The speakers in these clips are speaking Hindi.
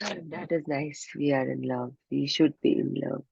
That is nice. We are in love. We should be in love.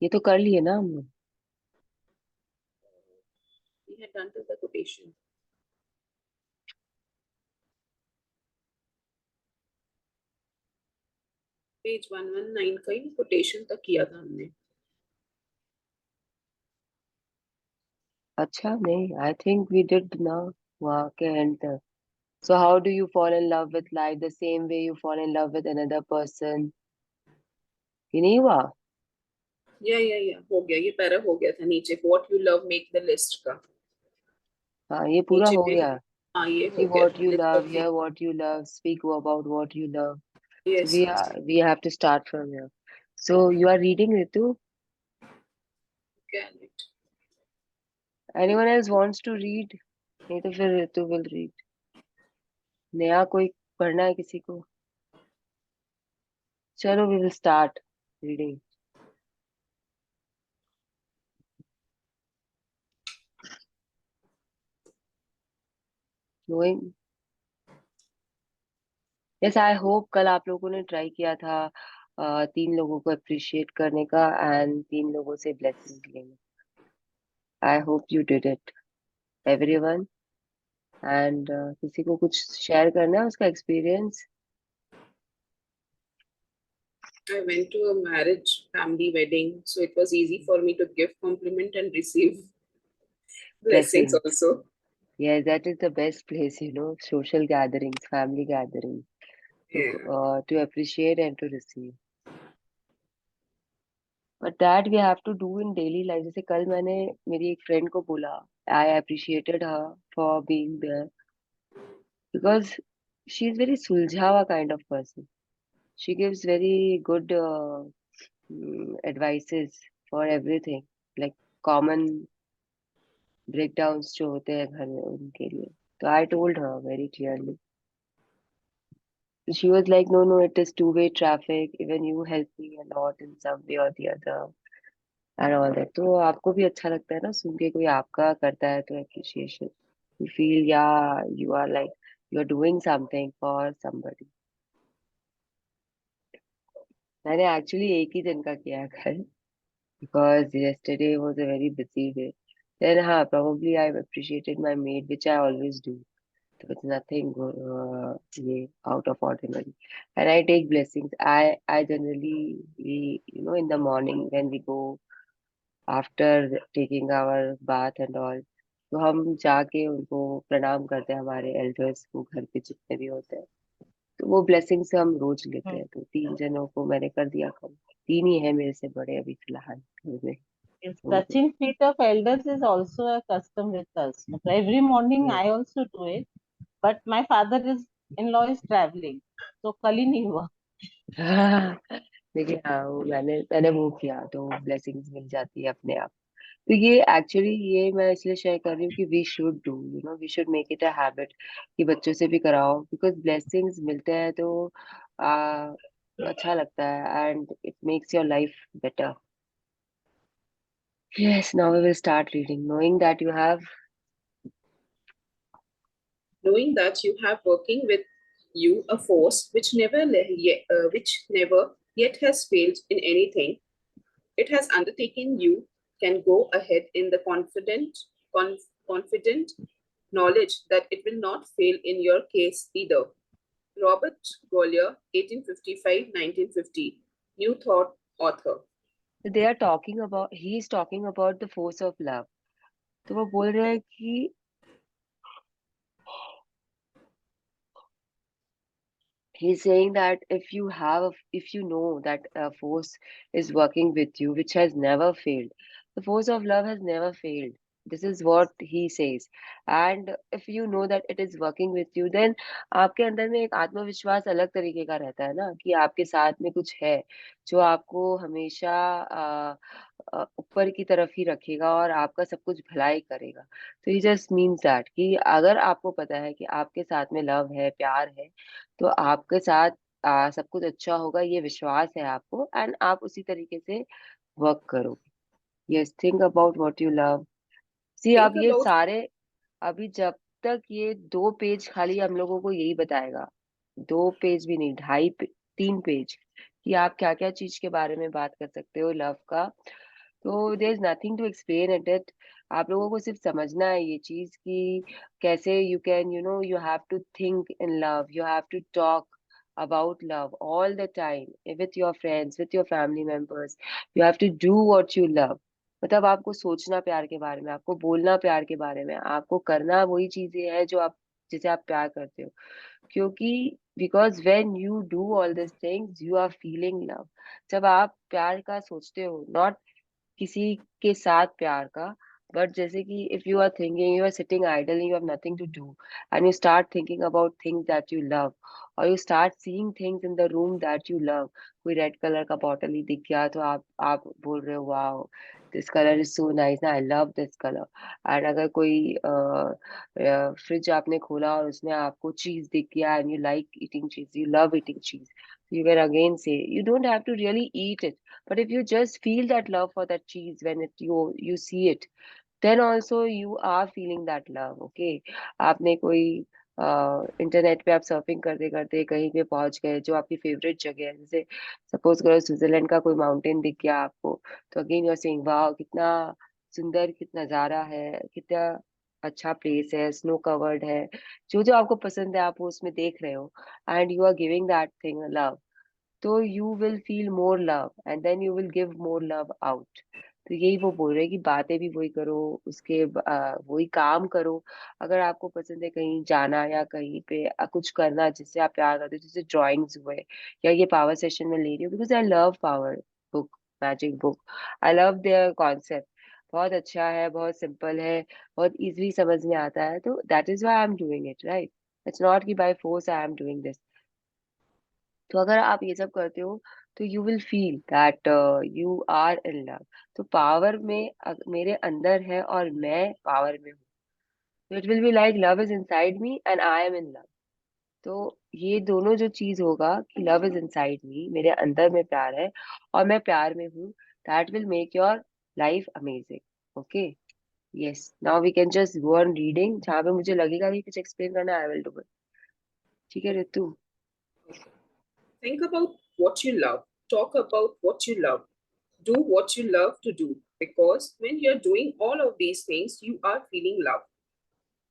ये तो कर लिए ना हमने। We had done to the quotation. Page 119 का ही quotation तक किया था हमने. अच्छा नहीं, आई थिंक वी डिड ना वहाँ के एंड तक। So how do you fall in love with life the same way you fall in love with another person? ये नहीं हुआ? या हो गया, ये पैरा हो गया था नीचे. What you love make the list का. हाँ ये पूरा नीचे हो पे. गया। हाँ, ये See हो गया what था you list love, of hear things. what you love, speak about what you love. So yes we yes. are, we have to start from here. So you are reading Ritu? Can it. Anyone else wants to read? नहीं तो फिर Ritu will read. नया कोई पढ़ना है किसी को? चलो we will start reading. Knowing. Yes, I hope कल आप लोगों ने ट्राई किया था 3 लोगों को अप्रिशिएट करने का एंड 3 लोगों से ब्लेसिंग लेने। I hope you did it everyone. And किसी को कुछ शेयर करना है उसका experience? I went to a marriage family wedding, so it was easy for me to give compliment and receive blessings Blessing. also. Yeah, that is the best place, social gatherings, family gatherings, Yeah. to appreciate and to receive. But that we have to do in daily life. जैसे कल मैंने मेरी एक फ्रेंड को बोला, I appreciated her for being there because she is very सुलझावा kind of person. She gives very good advices for everything, like common breakdowns जो होते हैं घर में उनके लिए. So I told her very clearly. She was like, no, no, it is two-way traffic. Even you help me a lot in some way or the other and all that. तो आपको भी अच्छा लगता है ना सुन के कोई आपका करता है तो appreciation. You feel, yeah, you are like you're doing something for somebody. मैंने एक्चुअली एक ही दिन का किया है कल because yesterday was a very busy day. Then, probably I've appreciated my maid, which I always do. So it's nothing yeah, out of ordinary. And I take blessings. I generally, in the morning when we go after taking our bath and all, तो हम जाके उनको प्रणाम करते हैं हमारे एल्डर्स को घर पे जितने भी होते हैं। तो वो ब्लेसिंग्स हम रोज लेते Hmm. हैं, तो 3 जनों को मैंने कर दिया कम। 3 ही है मेरे से बड़े अभी फिलहाल घर में। Yes, उनको touching feet of elders is also a custom with us. Every morning yes. I also do it, but my father-in-law is traveling, so कल ही नहीं हुआ. देखिए हाँ, वो मैंने वो किया तो ब्लेसिंग्स मिल जाती है अपने आप। तो ये एक्चुअली ये मैं इसलिए शेयर कर रही हूँ कि we should do, we should make it a habit कि बच्चों से भी कराओ बिकॉज ब्लेसिंग्स मिलते हैं तो आ, अच्छा लगता है and it makes your life better. Yes, now we will start reading knowing that you have. Knowing that you have working with you a force which never yet has failed in anything it has undertaken, you can go ahead in the confident knowledge that it will not fail in your case either. Robert Gollier, 1855-1950, New Thought author. They are talking about he is talking about the force of love. तो वो बोल रहे हैं कि he's saying that if you know that a force is working with you which has never failed, the force of love has never failed. This is what he says. And if you know that it is working with you, then आपके अंदर में एक आत्मविश्वास अलग तरीके का रहता है ना कि आपके साथ में कुछ है जो आपको हमेशा ऊपर की तरफ ही रखेगा और आपका सब कुछ भलाई करेगा। तो ये जस्ट मीन्स दैट कि अगर आपको पता है कि आपके साथ में लव है, प्यार है, तो आपके साथ सब कुछ अच्छा होगा, ये विश्वास है आपको, एंड आप उसी तरीके से वर्क करोगे। Yes, think about what you love. See, अब Think ये about सारे, अभी जब तक ये 2 पेज खाली हम लोगों को यही बताएगा, 2 पेज भी नहीं, 3 पेज, कि आप क्या क्या चीज के बारे में बात कर सकते हो लव का। तो there is nothing to explain it. आप लोगों को सिर्फ समझना है ये चीज कि कैसे you can, you have to think in love, you have to talk about love all the time with your friends, with your family members. You have to do what you love. मतलब आपको सोचना प्यार के बारे में, आपको बोलना प्यार के बारे में, आपको करना वही चीजें हैं जो आप, जिसे आप प्यार करते हो। क्योंकि because when you do all this things you are feeling love. जब आप प्यार का सोचते हो, नॉट किसी के साथ प्यार का, बट जैसे कि if you are thinking, you are sitting idle, you have nothing to do, and you start thinking about things that you love, और you start seeing things in the room that you love. कोई रेड कलर का बॉटल ही दिख गया तो आप बोल रहे हो wow, this colour is so nice, I love this colour. And अगर कोई फ्रिज आपने खोला और उसमें आपको चीज दिख गया, एंड यू लाइक ईटिंग चीज, यू लव ईटिंग चीज, you can again say you don't have to really eat it, but if you just feel that love for that cheese when you see it, then also you are feeling that love. Okay, आपने कोई इंटरनेट पे आप सर्फिंग करते करते कहीं पे पहुंच गए जो आपकी फेवरेट जगह है, जैसे सपोज करो स्विट्जरलैंड का कोई माउंटेन दिख गया आपको, तो अगेन यू आर सेइंग वाह, कितना सुंदर, कितना नजारा है, कितना अच्छा प्लेस है, स्नो कवर्ड है, जो जो आपको पसंद है आप वो उसमें देख रहे हो, and you are giving that thing love. तो you will feel more love and then you will give more love out. तो यही वो बोल रहे हैं कि बातें भी वही करो, वही काम करो। अगर आपको पसंद है कहीं जाना या कहीं पे कुछ करना जिससे आप प्यार करते हो, जैसे ड्राइंग्स हुए या ये पावर सेशन में ले रही हूँ, because I love power book, magic book, I love their concept. बहुत अच्छा है, बहुत सिंपल है, बहुत इजीली समझ में आता है, तो that is why I am doing it, right. It's not कि by force I am doing this. तो अगर आप ये सब करते हो तो you will feel that you are in love. तो पावर में मेरे अंदर है और मैं पावर में हूँ, तो it will be like love is inside me and I M in love. तो ये दोनों जो चीज होगा कि लव इज इनसाइड मी, मेरे अंदर में प्यार है और मैं प्यार में हूँ, that will make your life amazing. Okay, yes, now we can just go on reading, जहाँ पे मुझे लगेगा कि कुछ एक्सप्लेन करना आई विल डू इट। ठीक है ऋतु? think about what you love. Talk about what you love. Do what you love to do. Because when you're doing all of these things, you are feeling love.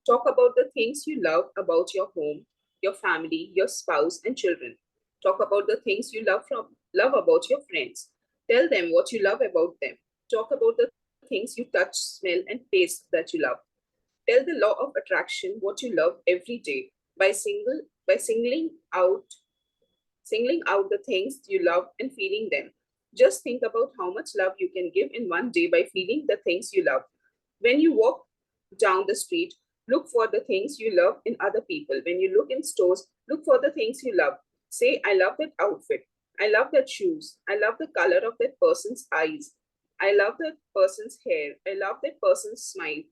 Talk about the things you love about your home, your family, your spouse, and children. Talk about the things you love about your friends. Tell them what you love about them. Talk about the things you touch, smell, and taste that you love. Tell the law of attraction what you love every day by singling out the things you love and feeling them. Just think about how much love you can give in one day by feeling the things you love. When you walk down the street, look for the things you love in other people. When you look in stores, look for the things you love. Say, I love that outfit. I love that shoes. I love the color of that person's eyes. I love that person's hair. I love that person's smile.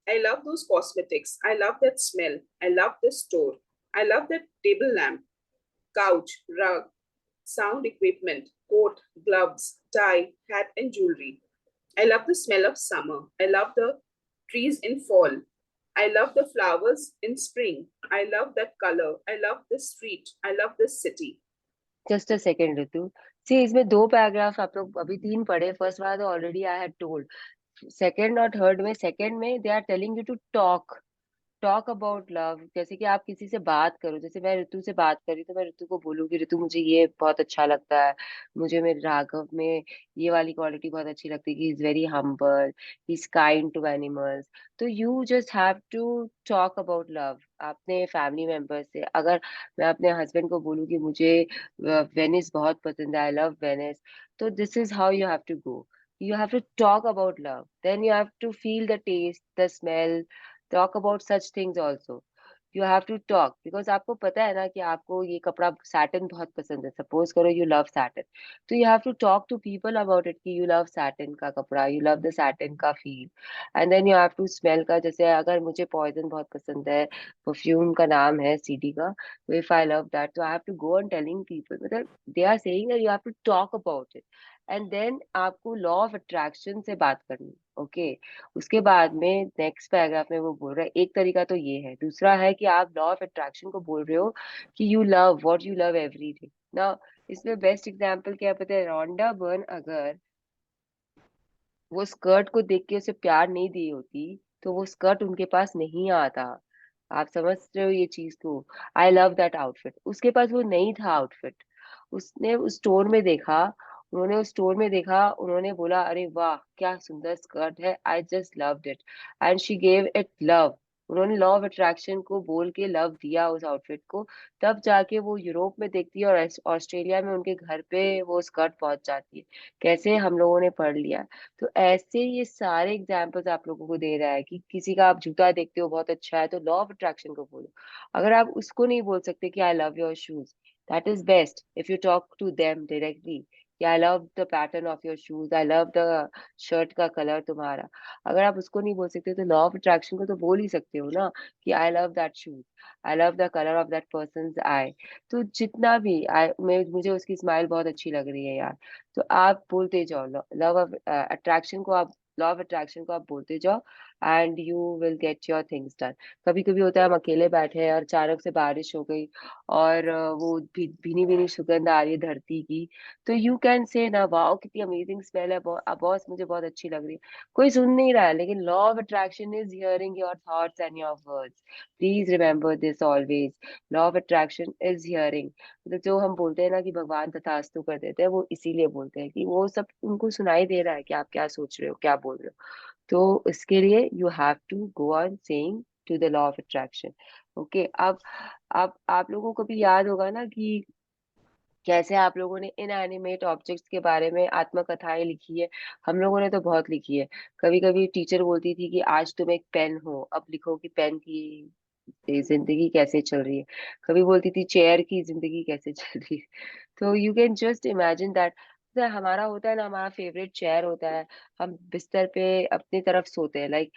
I love those cosmetics. I love that smell. I love this store. I love that table lamp, couch, rug, sound equipment, coat, gloves, tie, hat, and jewelry. I love the smell of summer. I love the trees in fall. I love the flowers in spring. I love that color. I love this street. I love this city. Just a second Ritu, see इसमें 2 पैराग्राफ आप लोग अभी 3 पढ़े, फर्स्ट वाला तो already I had told. Second और थर्ड में, सेकेंड में they are telling you to talk about love. जैसे कि आप किसी से बात करो, जैसे मैं ऋतु से बात करी तो मैं ऋतु को बोलूंगी ऋतु मुझे ये बहुत अच्छा लगता है, मुझे मेरे राघव में ये वाली क्वालिटी बहुत अच्छी लगती है कि is very humble, he is kind to animals. तो you just have to talk about love अपने फैमिली मेंबर से। अगर मैं अपने हस्बैंड को बोलूँ कि मुझे वेनिस बहुत पसंद है, आई लव वेनिस, तो this is how you have to go. You have to talk about love. Then you have to feel the taste, the smell, talk about such things also. You have to talk, because आपको पता है ना कि आपको ये कपड़ा सैटिन बहुत पसंद है, सपोज करो यू लव सैटिन, तो you have to talk to people about it कि यू लव सैटिन का कपड़ा, यू लव द सैटिन का फील, and then you have to smell का, जैसे अगर मुझे पॉइजन बहुत पसंद है, परफ्यूम का नाम है सीडी का, तो इफ आई लव दैट, तो I have to go on telling people, मतलब they are saying that you have to talk about it, and then आपको लॉ ऑफ अट्रैक्शन से बात करनी, ओके। उसके बाद में नेक्स्ट पैराग्राफ में वो बोल रहा है, एक तरीका तो ये है, दूसरा है कि आप लॉ ऑफ अट्रैक्शन को बोल रहे हो कि you love what you love every day. ना, इसमें बेस्ट एग्जांपल क्या पता है, रोंडा बर्न अगर वो स्कर्ट को देख के उसे प्यार नहीं दी होती, तो वो स्कर्ट उनके पास नहीं आता। आप समझ रहे हो ये चीज को? आई लव दैट आउटफिट, उसके पास वो नहीं था आउटफिट, उसने उस स्टोर में देखा, उन्होंने उस स्टोर में देखा, उन्होंने बोला अरे वाह क्या सुंदर स्कर्ट है, I just loved it, and she gave it love. उन्होंने लॉ ऑफ अट्रैक्शन को बोल के लव दिया उस आउटफिट को, तब जाके वो यूरोप में देखती है और ऑस्ट्रेलिया में उनके घर पे वो स्कर्ट पहुंच जाती है। कैसे हम लोगों ने पढ़ लिया। तो ऐसे ये सारे एग्जाम्पल्स आप लोगों को दे रहा है कि किसी का आप जूता देखते हो बहुत अच्छा है, तो लॉ ऑफ अट्रैक्शन को बोलो। अगर आप उसको नहीं बोल सकते कि I love your shoes, that is best if you talk to them directly कि I love the pattern of your shoes, I love the shirt का कलर तुम्हारा। अगर आप उसको नहीं बोल सकते तो लॉ ऑफ अट्रैक्शन को तो बोल ही सकते हो ना, कि I love that shoes, I love the colour of that person I. तो जितना भी मुझे उसकी स्माइल बहुत अच्छी लग रही है यार, तो आप बोलते जाओ, लव ऑफ अट्रैक्शन को आप, लॉ ऑफ अट्रैक्शन को आप बोलते जाओ, and you will get your things done. कभी कभी होता है हम अकेले बैठे हैं और अचानक से बारिश हो गई, और वो भीनी भीनी सुगंध आ रही है धरती की, तो यू कैन से ना वाओ कितनी अमेजिंग स्मेल है बॉस, मुझे बहुत अच्छी लग रही है। कोई सुन नहीं रहा है, लेकिन law of attraction is hearing your thoughts and your words. Please remember this always, law of attraction is hearing. मतलब जो हम बोलते हैं ना कि भगवान तथास्तु कर देते हैं, वो इसीलिए बोलते हैं कि वो सब उनको सुनाई दे रहा है कि आप क्या सोच रहे हो, क्या बोल रहे हो। तो इसके लिए you have to go on saying to the law of attraction. Okay. अब आप लोगों को भी याद होगा ना कि कैसे आप लोगों ने इनएनिमेट ऑब्जेक्ट्स के बारे में आत्मकथाएं लिखी है। हम लोगों ने तो बहुत लिखी है। कभी कभी टीचर बोलती थी कि आज तुम एक पेन हो, अब लिखो कि पेन की जिंदगी कैसे चल रही है। कभी बोलती थी चेयर की जिंदगी कैसे चल रही है। तो you can just imagine that, हमारा होता है ना, हमारा फेवरेट चेयर होता है, हम बिस्तर पे अपनी तरफ सोते हैं, लाइक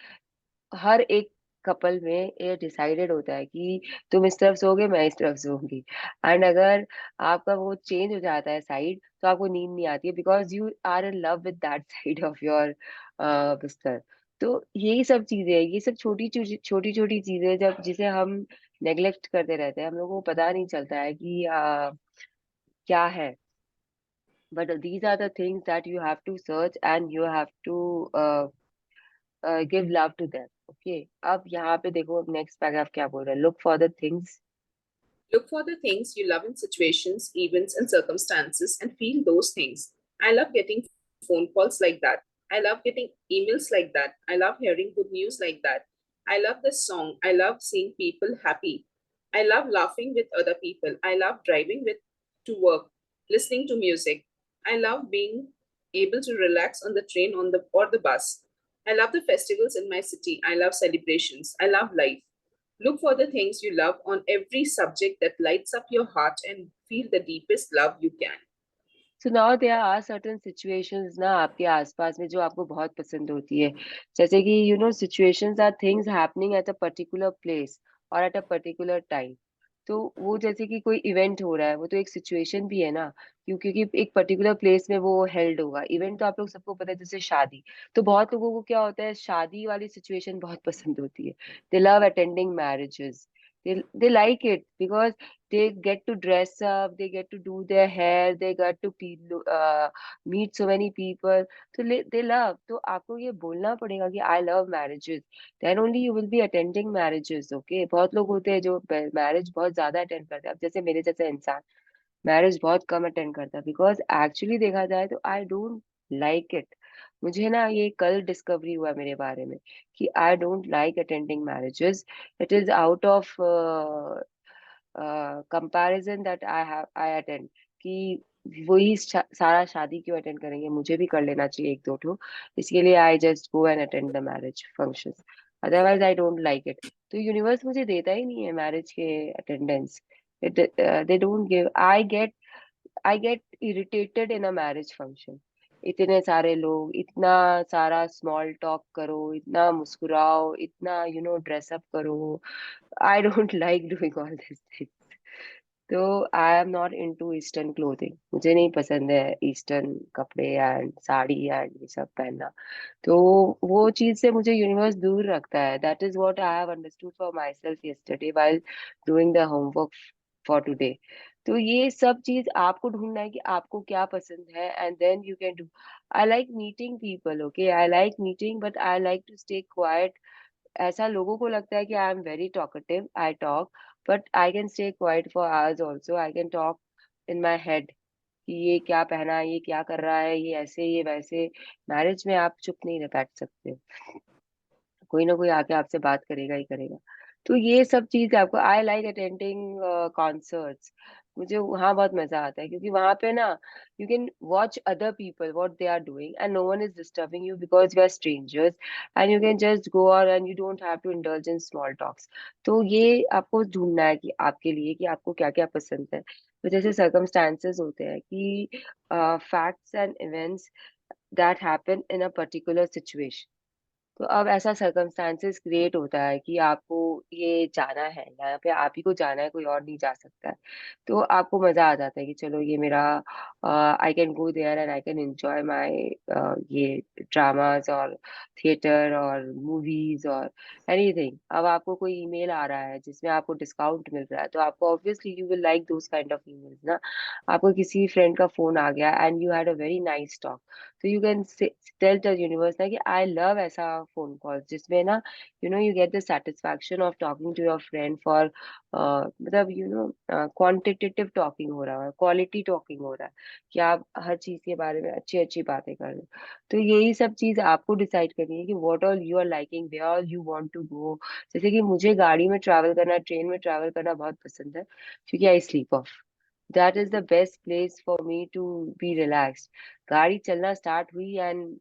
हर एक कपल में ये डिसाइडेड होता है कि तुम इस तरफ सोओगे, मैं इस तरफ सोऊंगी। एंड अगर आपका वो चेंज हो जाता है साइड, तो आपको नींद नहीं आती है, because you are in love with that side of your बिस्तर। तो यही सब चीजें, ये सब छोटी छोटी छोटी चीजें जब जिसे हम नेग्लेक्ट करते रहते हैं, हम लोगों को पता नहीं चलता है कि क्या है। But these are the things that you have to search and you have to give love to them. Okay, अब यहाँ पे देखो नेक्स्ट पैराग्राफ क्या बोल रहा है, look for the things। Look for the things you love in situations, events, and circumstances and feel those things. I love getting phone calls like that. I love getting emails like that. I love hearing good news like that. I love this song. I love seeing people happy. I love laughing with other people. I love driving with to work, listening to music. I love being able to relax on the train on the or the bus. I love the festivals in my city. I love celebrations. I love life. Look for the things you love on every subject that lights up your heart and feel the deepest love you can. So now there are certain situations ना आपके आसपास में जो आपको बहुत पसंद होती है, जैसे कि situations are things happening at a particular place or at a particular time। तो वो जैसे कि कोई इवेंट हो रहा है, वो तो एक सिचुएशन भी है ना, क्योंकि एक पर्टिकुलर प्लेस में वो हेल्ड होगा। इवेंट तो आप लोग सबको पता है, जैसे शादी। तो बहुत लोगों को क्या होता है, शादी वाली सिचुएशन बहुत पसंद होती है। दे love attending marriages, they like it because they get to dress up, they get to do their hair, they get to meet so many people, so they love। तो आपको ये बोलना पड़ेगा कि I love marriages, then only you will be attending marriages। okay, बहुत लोग होते हैं जो मैरिज बहुत ज्यादा अटेंड करते हैं, अब जैसे मेरे जैसे इंसान मैरिज बहुत कम अटेंड करता है, बिकॉज एक्चुअली देखा जाए तो आई डोंट लाइक इट। मुझे ना ये कल डिस्कवरी हुआ मेरे बारे में कि आई don't like attending marriages. It is out of comparison that I attend, कि वही सारा शादी क्यों अटेंड करेंगे, मुझे भी कर लेना चाहिए एक दो ठो। इसके लिए I just go and attend the marriage function. Otherwise I don't like it. तो यूनिवर्स मुझे देता ही नहीं है मैरिज के attendance. They don't give. I get irritated in a marriage function. इतने सारे लोग, इतना सारा स्मॉल टॉक करो, इतना मुस्कुराओ, इतना ड्रेसअप करो। I don't like doing all this thing. तो I am not into eastern clothing. मुझे नहीं पसंद है ईस्टर्न कपड़े एंड साड़ी एंड ये सब पहनना। तो वो चीज से मुझे यूनिवर्स दूर रखता है। That is what I have understood for my self yesterday while doing the homework for today. तो ये सब चीज आपको ढूंढना है कि आपको क्या पसंद है, and then you can do. I like meeting people, okay, I like meeting, but I like to stay quiet. ऐसा लोगों को लगता है कि I am very talkative, I talk, but I can stay quiet for hours also. I can talk in my head कि ये क्या पहना है, ये क्या कर रहा है, ये ऐसे, ये वैसे। मैरिज में आप चुप नहीं रह बैठ सकते, कोई ना कोई आके आपसे बात करेगा ही करेगा। तो ये सब चीज आपको। I like attending concerts. मुझे वहाँ बहुत मजा आता है, क्योंकि वहां पे ना you can watch other people what they are doing and no one is disturbing you because you are strangers, and you can just go और and you don't have to indulge in small talks. तो ये आपको ढूंढना है कि आपके लिए कि आपको क्या क्या पसंद है। तो जैसे सर्कमस्टांसेस होते हैं कि facts and events that happen in a particular situation. तो अब ऐसा सर्कमस्टांसेस क्रिएट होता है कि आपको ये जाना है, यहाँ पे आप ही को जाना है, कोई और नहीं जा सकता है। तो आपको मजा आ जाता है कि चलो ये मेरा, I can go there and I can enjoy my ये ड्रामास और थिएटर और मूवीज और एनीथिंग। अब आपको कोई ईमेल आ रहा है जिसमें आपको डिस्काउंट मिल रहा है, तो आपको obviously you will like those kind of emails ना। आपको किसी फ्रेंड का फोन आ गया and you had a very nice talk, तो you can tell the universe ना कि आई लव ऐसा फोन कॉल जिसमें ना you get the satisfaction of talking to your friend for, मतलब क्वांटिटेटिव टॉकिंग हो रहा है, क्वालिटी टॉकिंग हो रहा है, कि आप हर चीज के बारे में अच्छी अच्छी बातें कर रहे हो। तो यही सब चीज आपको डिसाइड करनी है कि what all you are liking, where all you want to go. जैसे कि मुझे गाड़ी में ट्रैवल करना, ट्रेन में ट्रैवल करना बहुत पसंद है, क्योंकि I sleep off. That is the best place for me to be relaxed. गाड़ी चलना स्टार्ट हुई एंड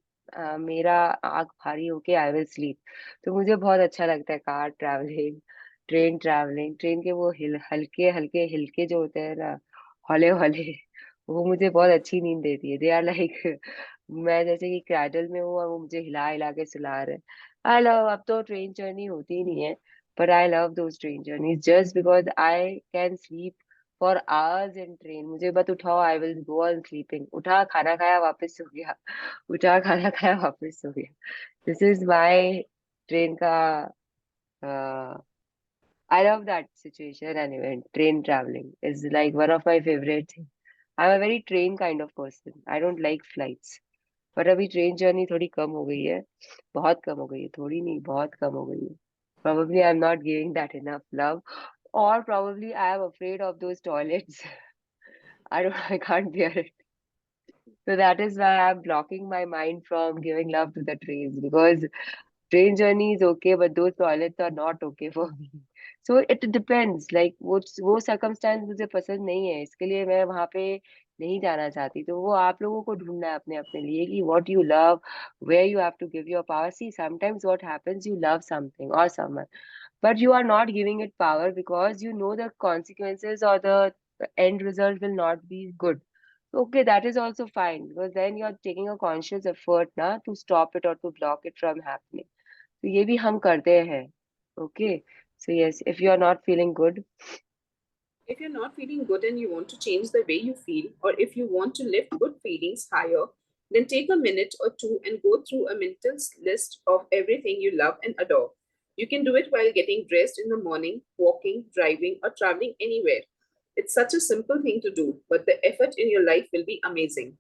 मेरा आंख भारी होके आई विल स्लीप। तो मुझे बहुत अच्छा लगता है car travelling, train travelling. Train के वो हल्के हल्के हिलके जो होते हैं ना, हौले हौले, वो मुझे बहुत अच्छी नींद देती है। दे आर लाइक मैं जैसे कि क्रैडल में हूँ और वो मुझे हिला हिला के सुला रहे हैं। आई लव, अब तो ट्रेन जर्नी होती ही नहीं है, but I love those train journeys just because I can sleep for hours in train। मुझे बस उठाओ, I will go on sleeping। उठा, खाना खाया, वापस सो गया, उठा, खाना खाया, वापस सो गया। This is my train का, I love that situation and event। Train traveling is like one of my favorite things। I'm a very train kind of person। I don't like flights। पर अभी ट्रेन जर्नी थोड़ी कम हो गई है, बहुत कम हो गई है, थोड़ी नहीं बहुत कम हो गई है। Probably I'm not giving that enough love, or probably I am afraid of those toilets। I can't bear it। So that is why I'm blocking my mind from giving love to the trains, because train journey is okay, but those toilets are not okay for me। So it depends, like वो circumstance मुझे पसंद नहीं है, इसके लिए मैं वहां पे नहीं जाना चाहती। तो वो आप लोगों को ढूंढना है अपने अपने लिए कि what you love, where you have to give your power। See, sometimes what happens, you love something or someone, but you are not giving it power because you know the consequences or the end result will not be good। Okay, that is also fine, because then you are taking a conscious effort na to stop it or to block it from happening। तो ये भी हम करते हैं। Okay, so yes, if you are not feeling good, If you're not feeling good and you want to change the way you feel, or if you want to lift good feelings higher, then take a minute or two and go through a mental list of everything you love and adore. You can do it while getting dressed in the morning, walking, driving, or traveling anywhere. It's such a simple thing to do, but the effort in your life will be amazing.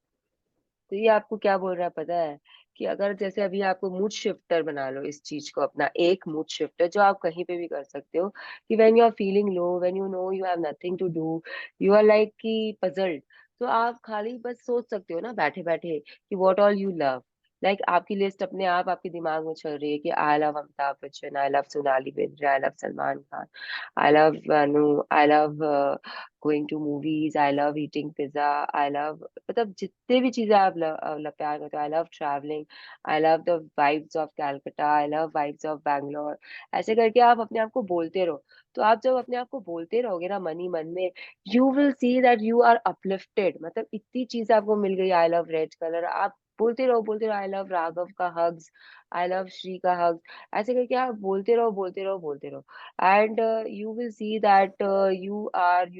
तो ये आपको क्या बोल रहा है पता है, कि अगर जैसे अभी आपको मूड शिफ्टर बना लो इस चीज को, अपना एक मूड शिफ्टर जो आप कहीं पे भी कर सकते हो, कि when you are feeling low, when you know you have nothing to do, you are like कि पजल्ड, तो आप खाली बस सोच सकते हो ना बैठे बैठे कि what all you love. Like आपकी लिस्ट अपने आप आपके दिमाग में चल रही है कि I love Amitabh Bachchan, I love Sonali Bendre, I love Salman Khan, I love Anu, I love going to movies, I love eating pizza, I love, मतलब जितने भी चीजें आप प्यार करते हो, I love travelling, I love the vibes of Calcutta, I love vibes of Bangalore, ऐसे करके आप अपने आप को बोलते रहो। तो आप जब अपने आप को बोलते रहोगे ना मन ही मन में, you will see that you are uplifted, मतलब इतनी चीज आपको मिल गई, आई लव रेड कलर, आप बोलते रहो, आई लव राघव का हग्स, आई लव श्री का हग्स, ऐसे करके आप बोलते रहो बोलते रहो बोलते रहो, and you will see that you are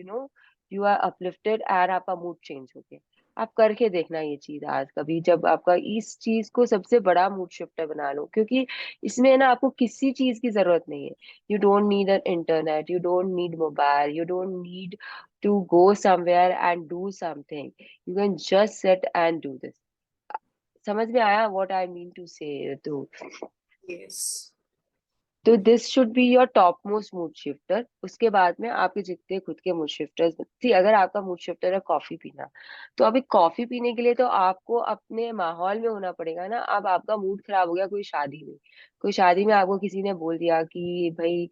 you are uplifted and आपका मूड चेंज हो गया। आप करके देखना ये चीज आज कभी, जब आपका इस चीज को सबसे बड़ा मूड शिफ्टर बना लो, क्योंकि इसमें ना आपको किसी चीज की जरूरत नहीं है। You don't need an internet, you don't need mobile, you don't need to go somewhere and do something. You can just sit and do this. समझ में आया what I mean to say तो? Yes. तो this should be your top most mood shifter. उसके बाद में आपके जितने खुद के मूड शिफ्टर्स थी, अगर आपका मूड शिफ्टर है कॉफी पीना, तो अभी कॉफी पीने के लिए तो आपको अपने माहौल में होना पड़ेगा ना। अब आपका मूड खराब हो गया कोई शादी में आपको किसी ने बोल दिया कि भाई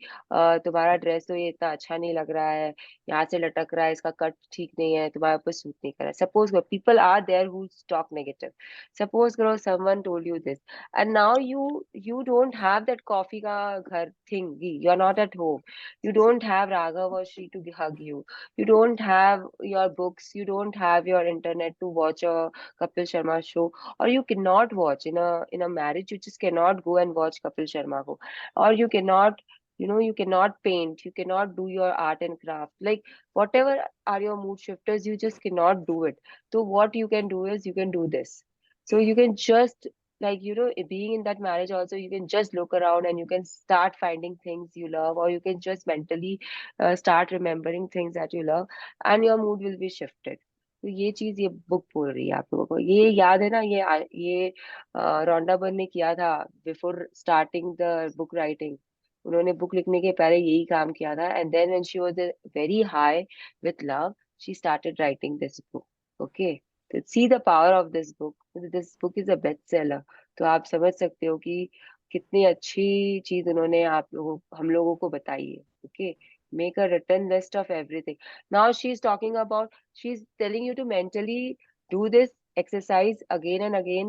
तुम्हारा ड्रेस तो ये इतना अच्छा नहीं लग रहा है, यहाँ से लटक रहा है, इसका कट ठीक नहीं है, तुम्हारे ऊपर सूट नहीं कर रहा है, सपोज करो people are there who talk negative, suppose करो someone told you this, and now you don't have that coffee ka ghar thingy, you're not at home, you don't have Raghav or Shri to hug you, you don't have your books, you don't have your internet to watch a Kapil Sharma show, or you cannot watch in a marriage, you just cannot go and watch Kapil Sharma ko, or you cannot, you cannot paint, you cannot do your art and craft, like whatever are your mood shifters, you just cannot do it. So what you can do is you can do this. So you can just, like, being in that marriage also, you can just look around and you can start finding things you love, or you can just mentally start remembering things that you love, and your mood will be shifted. तो ये चीज ये बुक बोल रही है आप लोगों को, ये याद है ना, ये रोंडा बर्न ने किया था before starting the book writing. उन्होंने बुक लिखने के पहले यही काम किया था, and then when she was very high with love, she started writing this book. Okay, तो see the power of this book is a best seller. तो आप समझ सकते हो कि कितनी अच्छी चीज उन्होंने हम लोगों को बताई है। Okay, make a written list of everything. Now she is talking about, she is telling you to mentally do this exercise again and again,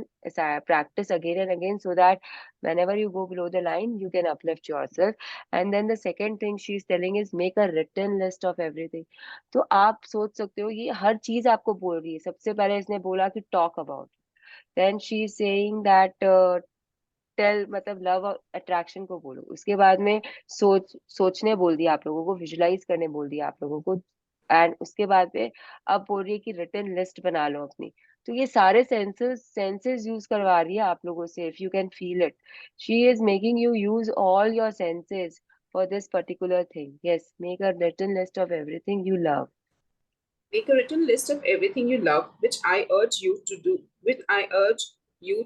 practice again and again, so that whenever you go below the line you can uplift yourself. And then the second thing she is telling is make a written list of everything. तो आप सोच सकते हो ये हर चीज आपको बोल रही है। सबसे पहले इसने बोला कि talk about, then she is saying that tell, मतलब लव अट्रैक्शन को बोलो। उसके बाद में सोचने बोल दिया आप लोगों को, विजुलाइज करने बोल दिया आप लोगों को, एंड उसके बाद में अब बोल रही है कि रिटन लिस्ट बना लो अपनी। तो ये सारे सेंसेस यूज करवा रही है आप लोगों से, if you can feel it, she is making you use all your senses for this particular thing. Yes, make a written list of everything you love. Make a written list of everything you love, which I urge you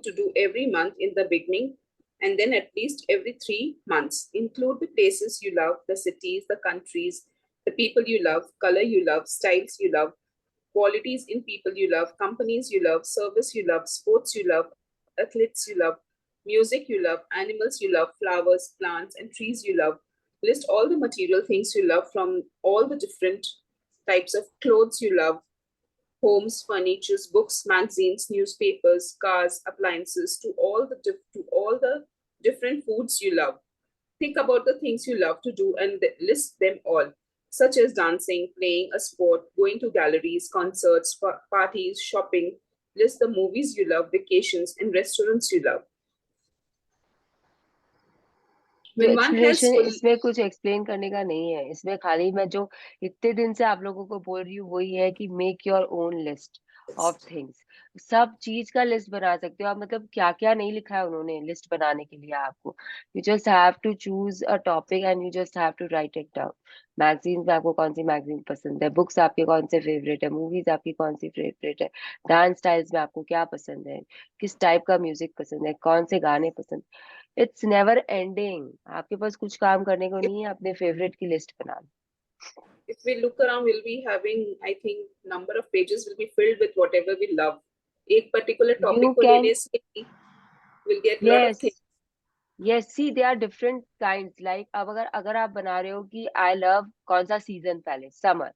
to do every month in the beginning and then at least every 3 months. Include the places you love, the cities, the countries, the people you love, color you love, styles you love, qualities in people you love, companies you love, service you love, sports you love, athletes you love, music you love, animals you love, flowers, plants, and trees you love. List all the material things you love from all the different types of clothes you love, homes, furniture, books, magazines, newspapers, cars, appliances, to all the different foods you love. Think about the things you love to do and list them all, such as dancing, playing a sport, going to galleries, concerts, parties, shopping. List the movies you love, vacations, and restaurants you love. जो When one has explanation full इसमें कुछ एक्सप्लेन करने का नहीं है, इसमें खाली मैं जो इतने दिन से आप लोगों को बोल रही हूँ वही है कि make your own list of things. सब चीज का लिस्ट बना सकते हो आप, मतलब क्या क्या नहीं लिखा है उन्होंने लिस्ट बनाने के लिए आपको। You just have to choose a topic and you just have to write it down. Magazines में आपको कौन सी मैगजीन पसंद है, बुक्स आपके कौन से फेवरेट है, मूवीज आपकी कौन सी फेवरेट है, डांस स्टाइल्स में आपको क्या पसंद है, किस टाइप का म्यूजिक पसंद है, कौन से गाने पसंद। इट्स नेवर एंडिंग, आपके पास कुछ काम करने को नहीं है, अपने फेवरेट की लिस्ट बना लो। if we look around, we'll be having, I think, number of pages will be filled with whatever we love. एक particular यू topic को कैन लेने से We'll get a lot of things. Yes, see, they are different kinds. Like अब अगर आप बना रहे हो कि आई लव कौन सा सीजन पहले, समर,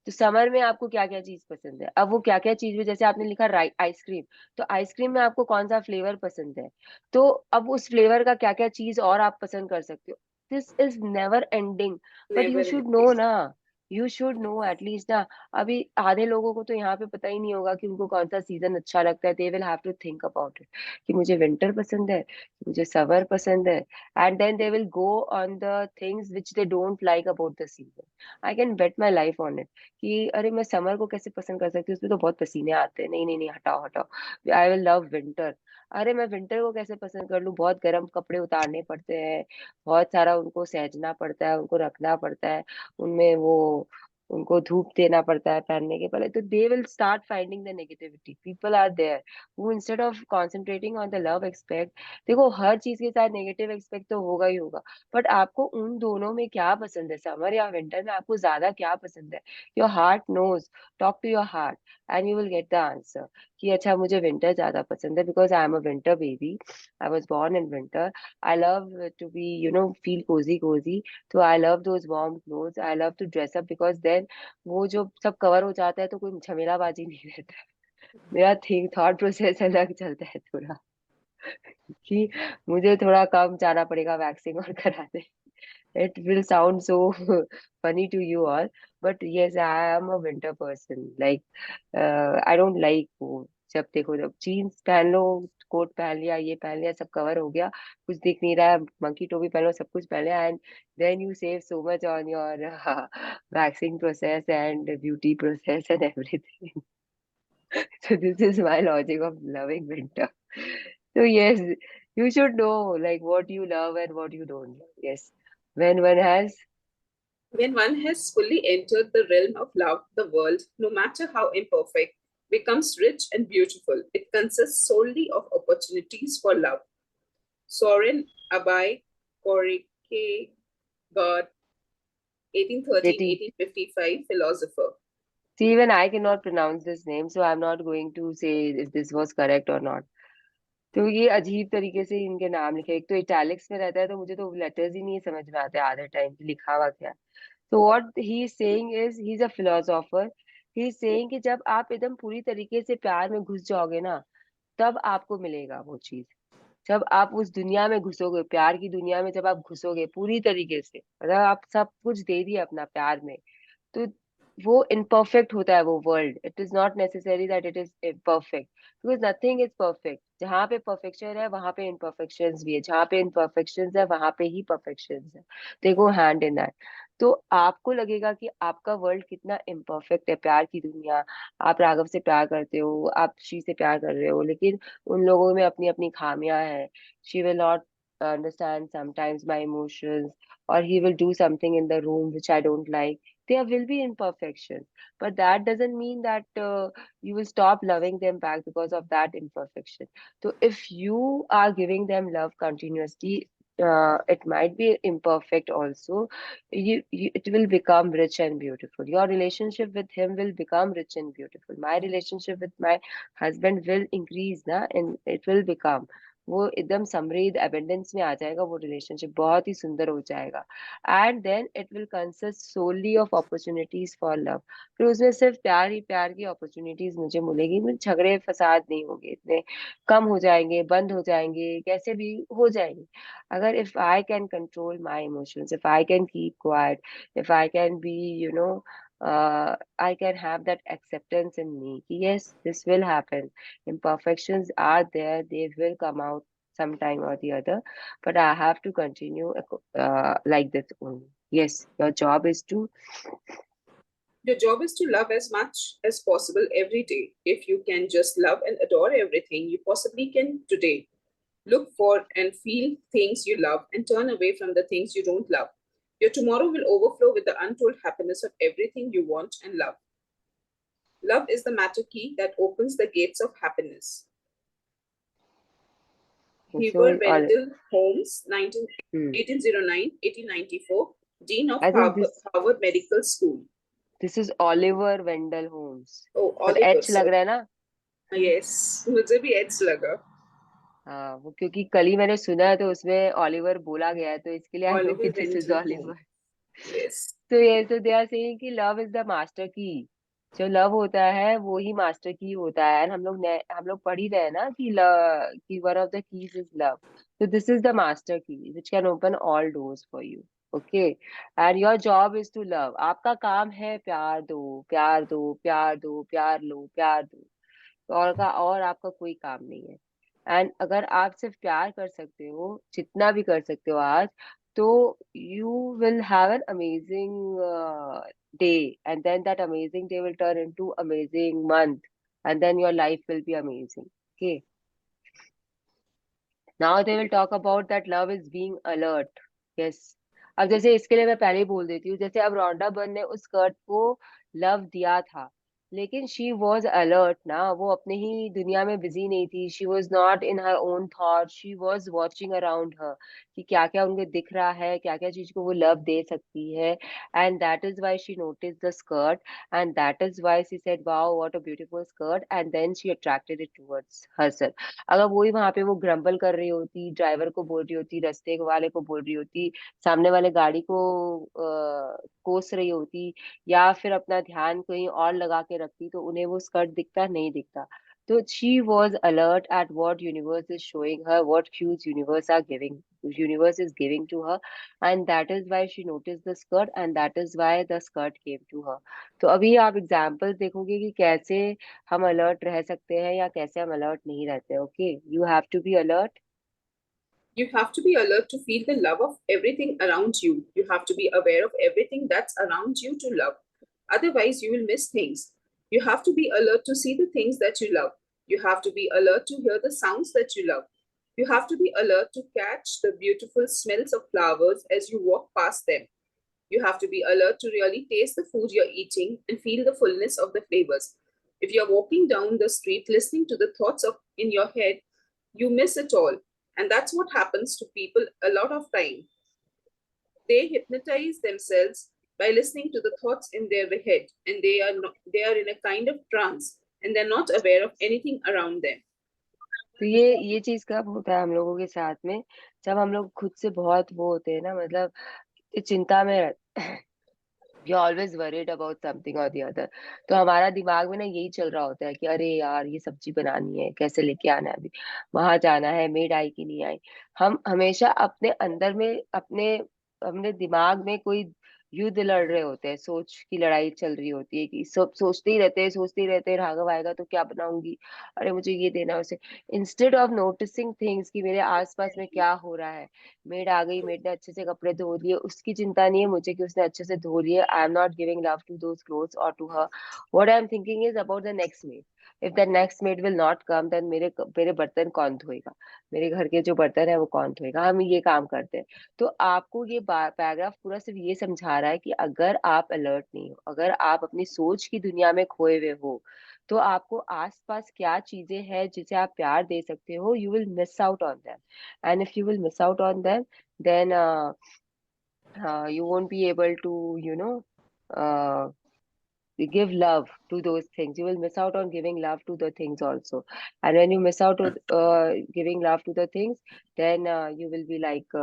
तो समर में आपको क्या क्या चीज पसंद है, अब वो क्या क्या चीज में, जैसे आपने लिखा आइसक्रीम, तो आइसक्रीम में आपको कौन सा फ्लेवर पसंद है, तो अब उस फ्लेवर का क्या क्या चीज और आप पसंद कर सकते हो. This is never ending. But Never you should know ending. ना, यू शुड नो एटलीस्ट ना. अभी आधे लोगों को तो यहाँ पे पता ही नहीं होगा कि उनको कौन सा सीजन अच्छा लगता है. They will have to think about it कि मुझे विंटर पसंद है, मुझे समर पसंद है, and then they will go on the things which they don't like about the season. I can bet my life on it कि अरे मैं समर को कैसे पसंद कर सकती हूँ, उसमें तो बहुत पसीने आते हैं, नहीं नहीं नहीं, हटाओ हटाओ. I will love winter. अरे मैं विंटर को कैसे पसंद कर लूँ, बहुत गर्म कपड़े उतारने पड़ते हैं, बहुत सारा उनको सहजना पड़ता है, उनको रखना पड़ता है, उनमें वो उनको धूप देना पड़ता है पहनने के पहले. तो they will start finding the negativity. People are there वो instead of concentrating on the love expect. देखो हर चीज के साथ नेगेटिव एक्सपेक्ट तो होगा ही होगा, बट आपको उन दोनों में क्या पसंद है, समर या विंटर में आपको ज्यादा क्या पसंद है. Your heart knows. Talk to your heart and you will get the answer कि अच्छा मुझे विंटर ज्यादा पसंद है because I am a winter baby. I was born in winter. I love to be, feel cozy. So I love those warm clothes. I love to dress up because then वो जो सब कवर हो जाता है तो कोई झमेलाबाजी नहीं रहता है. मेरा थॉट प्रोसेस अलग चलता है थोड़ा कि मुझे थोड़ा कम जाना पड़ेगा वैक्सिंग और कराने. It will sound so funny to you all, but yes, I am a winter person. Like, I don't like वो जब देखो जब जीन्स पहन लो, कोट पहन लिया, ये पहन लिया, सब कवर हो गया, कुछ दिख नहीं रहा है, मंकी टोपी पहन लो, सब कुछ पहन लिया, and then you save so much on your waxing process and beauty process and everything. So this is my logic of loving winter. So yes, you should know like what you love and what you don't love. Yes, when one has. When one has fully entered the realm of love, the world, no matter how imperfect, becomes rich and beautiful. It consists solely of opportunities for love. Soren Abai Korike God, 1813 Yeti. 1855, philosopher. See, even I cannot pronounce this name, so I'm not going to say if this was correct or not. तो ये अजीब तरीके से इनके नाम लिखे, एक तो इटैलिक्स में रहता है तो मुझे तो लेटर्स ही नहीं समझ में आते आधे टाइम लिखा हुआ क्या. So what he is saying is he's a philosopher. He is saying कि जब आप एकदम पूरी तरीके से प्यार में घुस जाओगे ना, तब आपको मिलेगा वो चीज. जब आप उस दुनिया में घुसोगे, प्यार की दुनिया में जब आप घुसोगे पूरी तरीके से, मतलब आप सब कुछ दे दिए अपना प्यार में, तो वो इम्परफेक्ट होता है वो world. It is not necessary that it is perfect because nothing is perfect. जहाँ पे परफेक्शन है वहां पे इम्परफेक्शंस भी है, जहाँ पे इम्परफेक्शंस है वहां पे ही परफेक्शंस है. दे गो हैंड इन दैट. तो आपको लगेगा कि आपका वर्ल्ड कितना इम्परफेक्ट है, प्यार की दुनिया. आप राघव से प्यार करते हो, आप श्री से प्यार कर रहे हो, लेकिन उन लोगों में अपनी अपनी खामियां हैं. She will not understand sometimes my emotions, or he will do something in the room which I don't like. There will be imperfections, but that doesn't mean that you will stop loving them back because of that imperfection. So if you are giving them love continuously, it might be imperfect also, it will become rich and beautiful. Your relationship with him will become rich and beautiful. My relationship with my husband will increase na, and it will become, वो एकदम समृद्ध एबेंडेंस में आ जाएगा, वो रिलेशनशिप बहुत ही सुंदर हो जाएगा. And then it will consist solely of opportunities for love. फिर उसमें सिर्फ प्यार ही प्यार की अपॉर्चुनिटीज मुझे मिलेगी, मुझे झगड़े फसाद नहीं होंगे, इतने कम हो जाएंगे, बंद हो जाएंगे, कैसे भी हो जाएंगे. अगर if I can control my emotions, if I can keep quiet, if I can be I can have that acceptance in me. Yes, this will happen. Imperfections are there, they will come out sometime or the other, but I have to continue like this only. Yes, your job is to. Your job is to love as much as possible every day. If you can just love and adore everything you possibly can today, look for and feel things you love and turn away from the things you don't love. Your tomorrow will overflow with the untold happiness of everything you want and love. Love is the matter key that opens the gates of happiness. Heber So, Wendell Holmes, hmm, 1809 1894, Dean of I think Harvard Medical School. this is Oliver Wendell Holmes. Oh, But Oliver, H लग sorry. रहा है ना. Yes, मुझे भी H लगा. हाँ, वो क्योंकि कल ही मैंने सुना है तो उसमें ऑलिवर बोला गया है, तो इसके लिए आई नो कि Oliver this went is to home. Oliver. Yes. तो ये तो दे आर सेइंग कि लव इज द मास्टर की। जो लव होता है वो ही मास्टर की होता है। एंड हम लोग पढ़ ही रहे हैं ना कि कि one of the keys is love. तो this is the master key which can open all doors for you. Okay, and your job is to love. आपका काम है प्यार दो, प्यार दो, प्यार दो, प्यार लो, प्यार दो। और आपका कोई काम नहीं है। एंड अगर आप सिर्फ प्यार कर सकते हो, जितना भी कर सकते हो आज, तो you will have an amazing day, and then that amazing day will turn into amazing month, and then your life will be amazing. Okay, now they will talk about that love is being alert. Yes, अब जैसे इसके लिए मैं पहले ही बोल देती हूँ, जैसे अब रोंडा बन ने उस स्कर्ट को लव दिया था, लेकिन शी वॉज अलर्ट ना, वो अपने ही दुनिया में बिजी नहीं थी। She was not in her own thought, she was watching around her कि क्या क्या उनको दिख रहा है, क्या क्या चीज को वो लव दे सकती है। And that is why she notice the skirt, and that is why she said wow what a beautiful skirt, and then she attracted it towards herself. अगर वही वहां पे वो ग्रम्बल कर रही होती, ड्राइवर को बोल रही होती, रास्ते वाले को बोल रही होती, सामने वाले गाड़ी को कोस रही होती, या फिर अपना ध्यान कहीं और लगा के रखती, तो उन्हें वो स्कर्ट दिखता नहीं दिखता। तो she was alert eight what universe is showing her, what cues universe is giving to her, and that is why she noticed the skirt, and that is why the skirt came to her. तो अभी आप एग्जाम्पल देखोगे कि कैसे हम अलर्ट रह सकते हैं या कैसे हम अलर्ट नहीं रहते। Okay, you have to be alert. You have to be alert to feel the love of everything around you. You have to be aware of everything that's around you to love. Otherwise, you will miss things. You have to be alert to see the things that you love. You have to be alert to hear the sounds that you love. You have to be alert to catch the beautiful smells of flowers as you walk past them. You have to be alert to really taste the food you're eating and feel the fullness of the flavors. If you're walking down the street listening to the thoughts of in your head, you miss it all. And that's what happens to people a lot of time. They hypnotize themselves by listening to the thoughts in their head, and they are in a kind of trance, and they're not aware of anything around them. तो ये चीज कब होता है हम लोगों के साथ में? जब हम लोग खुद से बहुत वो होते हैं ना, मतलब चिंता में you always worried about something और द अदर। तो हमारा दिमाग में ना यही चल रहा होता है कि अरे यार ये सब्जी बनानी है, कैसे लेके आना है, अभी वहां जाना है, मेड आई कि नहीं आई। हम हमेशा अपने अंदर में अपने दिमाग में कोई युद्ध लड़ रहे होते हैं, सोच की लड़ाई चल रही होती है कि सब सोचते ही रहते हैं राघव आएगा तो क्या बनाऊंगी, अरे मुझे ये देना है उसे। इंस्टेड ऑफ नोटिसिंग थिंग्स कि मेरे आसपास में क्या हो रहा है। मेड आ गई, मेड ने अच्छे से कपड़े धो लिए, उसकी चिंता नहीं है मुझे कि उसने अच्छे से धो लिए। I am not giving love to those clothes और to her. What I am thinking is about the next maid. If the next maid will not come, then मेरे बर्तन कौन धोएगा, मेरे घर के जो बर्तन है वो कौन धोएगा। हम ये काम करते हैं। तो आपको ये पैराग्राफ पूरा सिर्फ ये समझा रहा है कि अगर आप अलर्ट नहीं हो, अगर आप अपनी सोच की दुनिया में खोए हुए हो, तो आपको आसपास क्या चीजें हैं जिसे आप प्यार दे सकते हो, you will miss out on them. and if you will miss out on them, then you won't be able to uh, give love to those things. You will miss out on giving love to the things also. And when you miss out on giving love to the things, then you will be like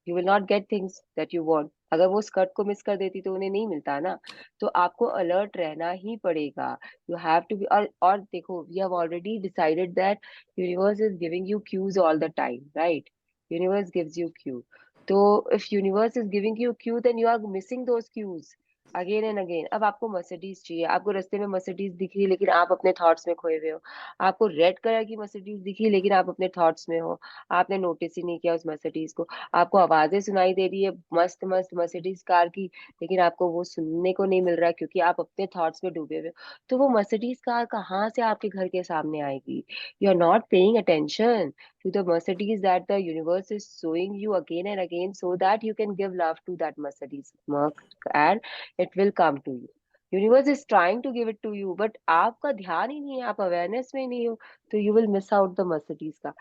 you will not get things that you want. अगर वो स्कर्ट को मिस कर देती तो उन्हें नहीं मिलता ना। तो आपको अलर्ट रहना ही पड़ेगा। You have to be. और देखो, we have already decided that universe is giving you cues all the time, right? Universe gives you cue. तो if universe is giving you cue, then you are missing those cues again and again. अब आपको मर्सिडीज चाहिए, आपको रास्ते में मर्सिडीज दिखी लेकिन आप अपने थॉट्स में खोए हुए हो। आपको रेड कलर की मर्सिडीज दिखी लेकिन आप अपने थॉट्स में हो, आपने नोटिस ही नहीं किया उस मर्सिडीज को। आपको आवाजें सुनाई दे रही है मस्त मस्त मर्सिडीज कार की, लेकिन आपको वो सुनने को नहीं मिल रहा है क्योंकि आप अपने थॉट्स में डूबे हुए हो। तो वो मर्सिडीज कार कहाँ से आपके घर के सामने आएगी? You are not paying attention to the Mercedes that the universe is showing you again and again, so that you can give love to that Mercedes Merc, and it will come to you. Universe is trying to give it to you, but आपका ध्यान ही नहीं है, आप अवेयरनेस में ही नहीं हो, तो you will miss out the Mercedes का।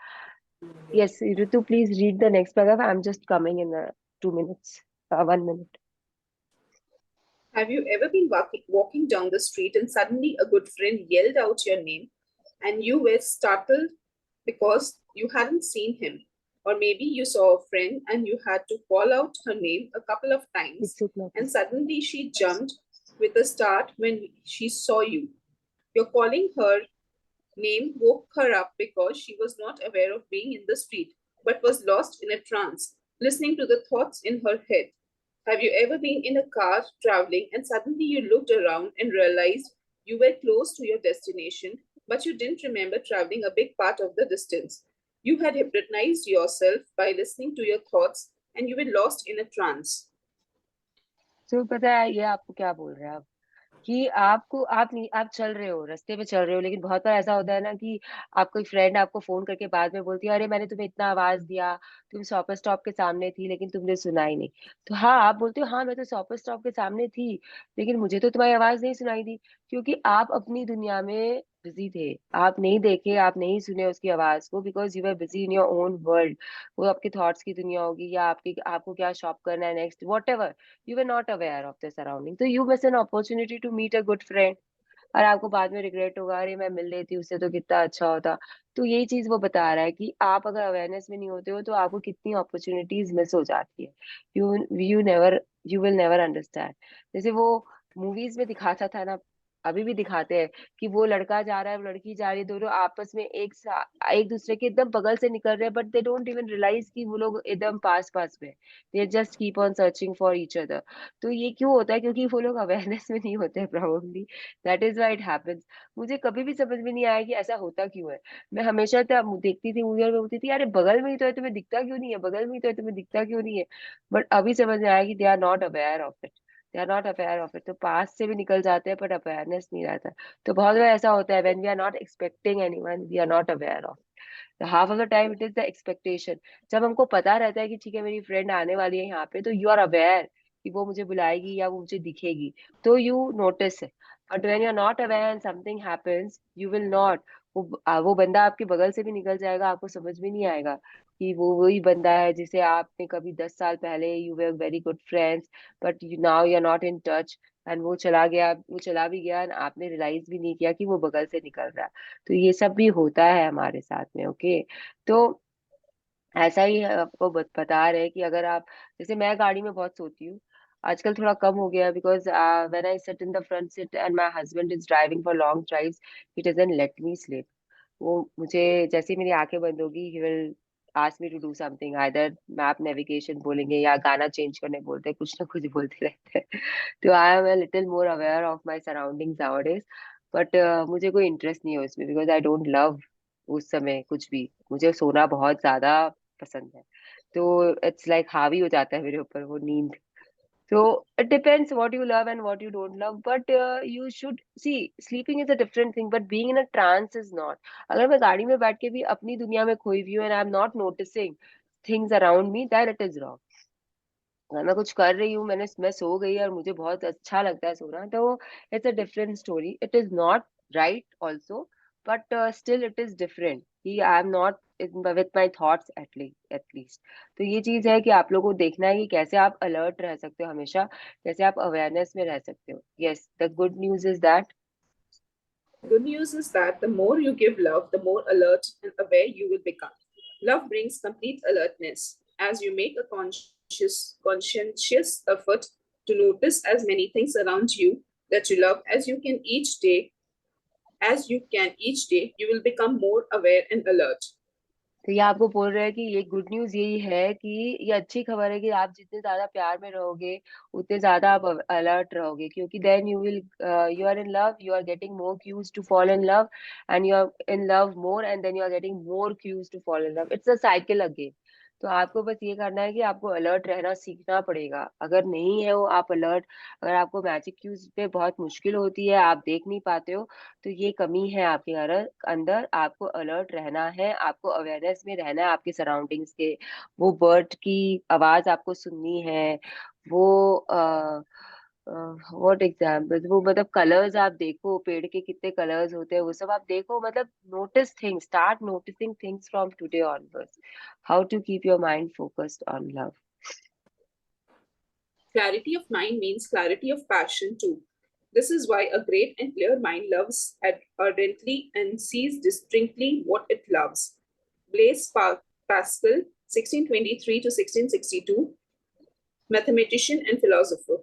Yes Ritu, please read the next paragraph. I am just coming in 2 minutes, 1 minute। Have you ever been walking down the street and suddenly a good friend yelled out your name and you were startled because you hadn't seen him. Or maybe you saw a friend and you had to call out her name a couple of times, and suddenly she jumped with a start when she saw you. Your calling her name woke her up because she was not aware of being in the street, but was lost in a trance, listening to the thoughts in her head. Have you ever been in a car traveling and suddenly you looked around and realized you were close to your destination, but you didn't remember traveling a big part of the distance? You had hypnotized yourself by listening to your thoughts and you were lost in a trance. तो पता है ये आपको क्या बोल रहे हैं आप कि आपको आप नहीं आप चल रहे हो, रास्ते पे चल रहे हो, लेकिन बहुत बार ऐसा होता है ना कि आप कोई फ्रेंड आपको फ़ोन करके बाद में बोलती है, "अरे! मैंने तुम्हें इतना आवाज़ दिया, तुम शॉपर स्टॉप के सामने थी, लेकिन तुमने सुना ही नहीं।" तो हाँ, आप बोलते हो, "हाँ, मैं तो शॉपर स्टॉप के सामने थी, लेकिन मुझे तो तुम्हारी आवाज़ नहीं सुनाई दी।" क्योंकि आप अपनी दुनिया में बिज़ी थे। आप नहीं देखे, आप नहीं सुने उसकी आवाज़ को because you were busy in your own world. वो आपके थॉट्स की दुनिया होगी या आपकी आपको क्या शॉप करना है next, whatever. You were not aware of the surrounding, तो you miss an opportunity to meet a good friend। और आपको बाद में रिग्रेट होगा, अरे मैं मिल लेती उससे तो कितना अच्छा होता। तो यही चीज वो बता रहा है कि आप अगर अवेयरनेस में नहीं होते हो तो आपको कितनी अपॉर्चुनिटीज मिस हो जाती है। You you never you will never understand. जैसे वो मूवीज में दिखाता था ना, अभी भी दिखाते हैं कि वो लड़का जा रहा है, वो लड़की जा रही है, दोनों आपस में एक दूसरे के एकदम बगल से निकल रहे हैं, but they don't even realise कि वो लोग एकदम पास पास में। They just keep on searching for each other. तो ये क्यों होता है? क्योंकि वो लोग अवेयरनेस में नहीं होते हैं probably. That is why it happens. मुझे कभी भी समझ में नहीं आया कि ऐसा होता क्यों है। मैं हमेशा देखती थी मूवी और मैं बोलती थी, अरे बगल में ही तो है, तुम्हें दिखता क्यों नहीं है? बगल में ही तो है, तुम्हें दिखता क्यों नहीं है? बट अभी समझ में आया कि they are not aware of it. They are not aware of it. तो पास से भी निकल जाते हैं बट अवेयरनेस नहीं रहता। तो बहुत बार ऐसा होता है when we are not expecting anyone, we are not aware of. Half of the time it is the expectation. जब हमको पता रहता है कि ठीक है मेरी फ्रेंड आने वाली है यहाँ पे, तो यू आर अवेयर कि वो मुझे बुलाएगी या वो मुझे दिखेगी, तो यू नोटिस है। But when you are not aware and something happens, you will not. वो बंदा आपके बगल से भी निकल जाएगा, आपको समझ में नहीं आएगा कि वो वही बंदा है जिसे आपने कभी 10 साल पहले you were very good friends, but now you are not in touch. And वो चला गया, वो चला भी गया and आपने रियलाइज भी नहीं किया कि वो बगल से निकल रहा है। तो ये सब भी होता है हमारे साथ में। ओके, तो ऐसा ही आपको बता रहे हैं कि अगर आप, जैसे मैं गाड़ी में बहुत सोती हूँ, आजकल थोड़ा कम हो गया because when I sit in the front seat and my husband is driving for long drives, he doesn't let me sleep. वो मुझे जैसे ही मेरी आंखें बंद होगी, he will ask me to do something, either map navigation बोलेंगे या गाना चेंज करने बोलते हैं, कुछ ना कुछ बोलते रहते हैं। तो I am a little more aware of my surroundings nowadays. But मुझे कोई इंटरेस्ट नहीं है उसमें बिकॉज आई डोंट लव उस समय कुछ भी। मुझे सोना बहुत ज्यादा पसंद है। तो इट्स लाइक हावी हो जाता है मेरे ऊपर वो नींद। So it depends what you love and what you don't love, but you should see sleeping is a different thing, but being in a trance is not. अगर मैं गाड़ी में बैठ के भी अपनी दुनिया में खोई हुई हूँ and I'm not noticing things around me, then it is wrong. अगर मैं कुछ कर रही हूँ, मैं सो गई और मुझे बहुत अच्छा लगता है सोना, तो it's a different story. It is not right also, but still it is different कि I am not with my thoughts at least. तो ये चीज है कि आप लोगों को देखना है कि कैसे आप अलर्ट रह सकते हो हमेशा, कैसे आप अवेयरनेस में रह सकते हो। Yes, the good news is that Good news is that the more you give love, the more alert and aware you will become. Love brings complete alertness as you make a conscientious effort to notice as many things around you that you love as you can each day, you will become more aware and alert. तो ये आपको बोल रहे हैं कि ये गुड न्यूज यही है कि ये अच्छी खबर है कि आप जितने ज्यादा प्यार में रहोगे उतने ज्यादा आप अलर्ट रहोगे, क्योंकि then you are in love, you are getting more cues to fall in love, and you are in love more and then you are getting more cues to fall in love. It's a cycle again. तो आपको बस ये करना है कि आपको अलर्ट रहना सीखना पड़ेगा। अगर नहीं है वो आप अलर्ट, अगर आपको मैजिक क्यूज पे बहुत मुश्किल होती है, आप देख नहीं पाते हो, तो ये कमी है आपके अंदर। आपको अलर्ट रहना है, आपको अवेयरनेस में रहना है आपके सराउंडिंग्स के। वो बर्ड की आवाज आपको सुननी है, वो व्हाट एग्जाम्पल, वो मतलब कलर्स आप देखो, पेड़ के कितने कलर्स होते हैं वो सब आप देखो। मतलब notice things, start noticing things from today onwards. How to keep your mind focused on love. Clarity of mind means clarity of passion too. This is why a great and clear mind loves ardently and sees distinctly what it loves. Blaise Pascal, 1623 to 1662, mathematician and philosopher.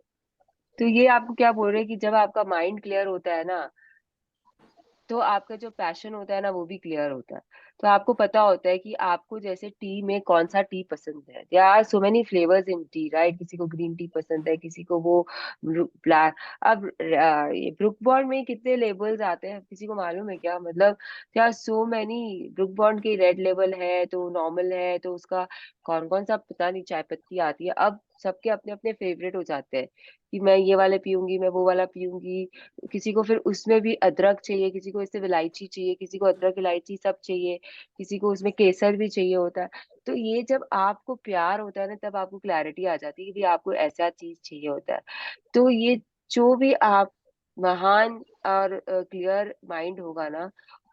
तो ये आपको क्या बोल रहे हैं कि जब आपका माइंड क्लियर होता है ना, तो आपका जो पैशन होता है ना वो भी क्लियर होता है। तो आपको पता होता है कि आपको जैसे टी में कौन सा टी पसंद है। There are so many flavours in tea, right? किसी को ग्रीन टी पसंद है, किसी को वो ब्लैक। अब ये ब्रुक बॉन्ड में कितने लेबल्स आते हैं, किसी को मालूम है क्या? मतलब there are so many. Brooke Bond की रेड लेबल है, तो नॉर्मल है, तो उसका कौन कौन सा पता नहीं चाय पत्ती आती है। अब सबके अपने अपने फेवरेट हो जाते हैं कि मैं ये वाले पीऊंगी, मैं वो वाला पीऊंगी। किसी को फिर उसमें भी अदरक चाहिए, किसी को इससे इलायची चाहिए, किसी को अदरक इलायची सब चाहिए, किसी को उसमें केसर भी चाहिए होता है। तो ये जब आपको प्यार होता है ना, तब आपको क्लैरिटी आ जाती है कि भाई आपको ऐसा चीज चाहिए होता है। तो ये जो भी आप महान और क्लियर माइंड होगा ना,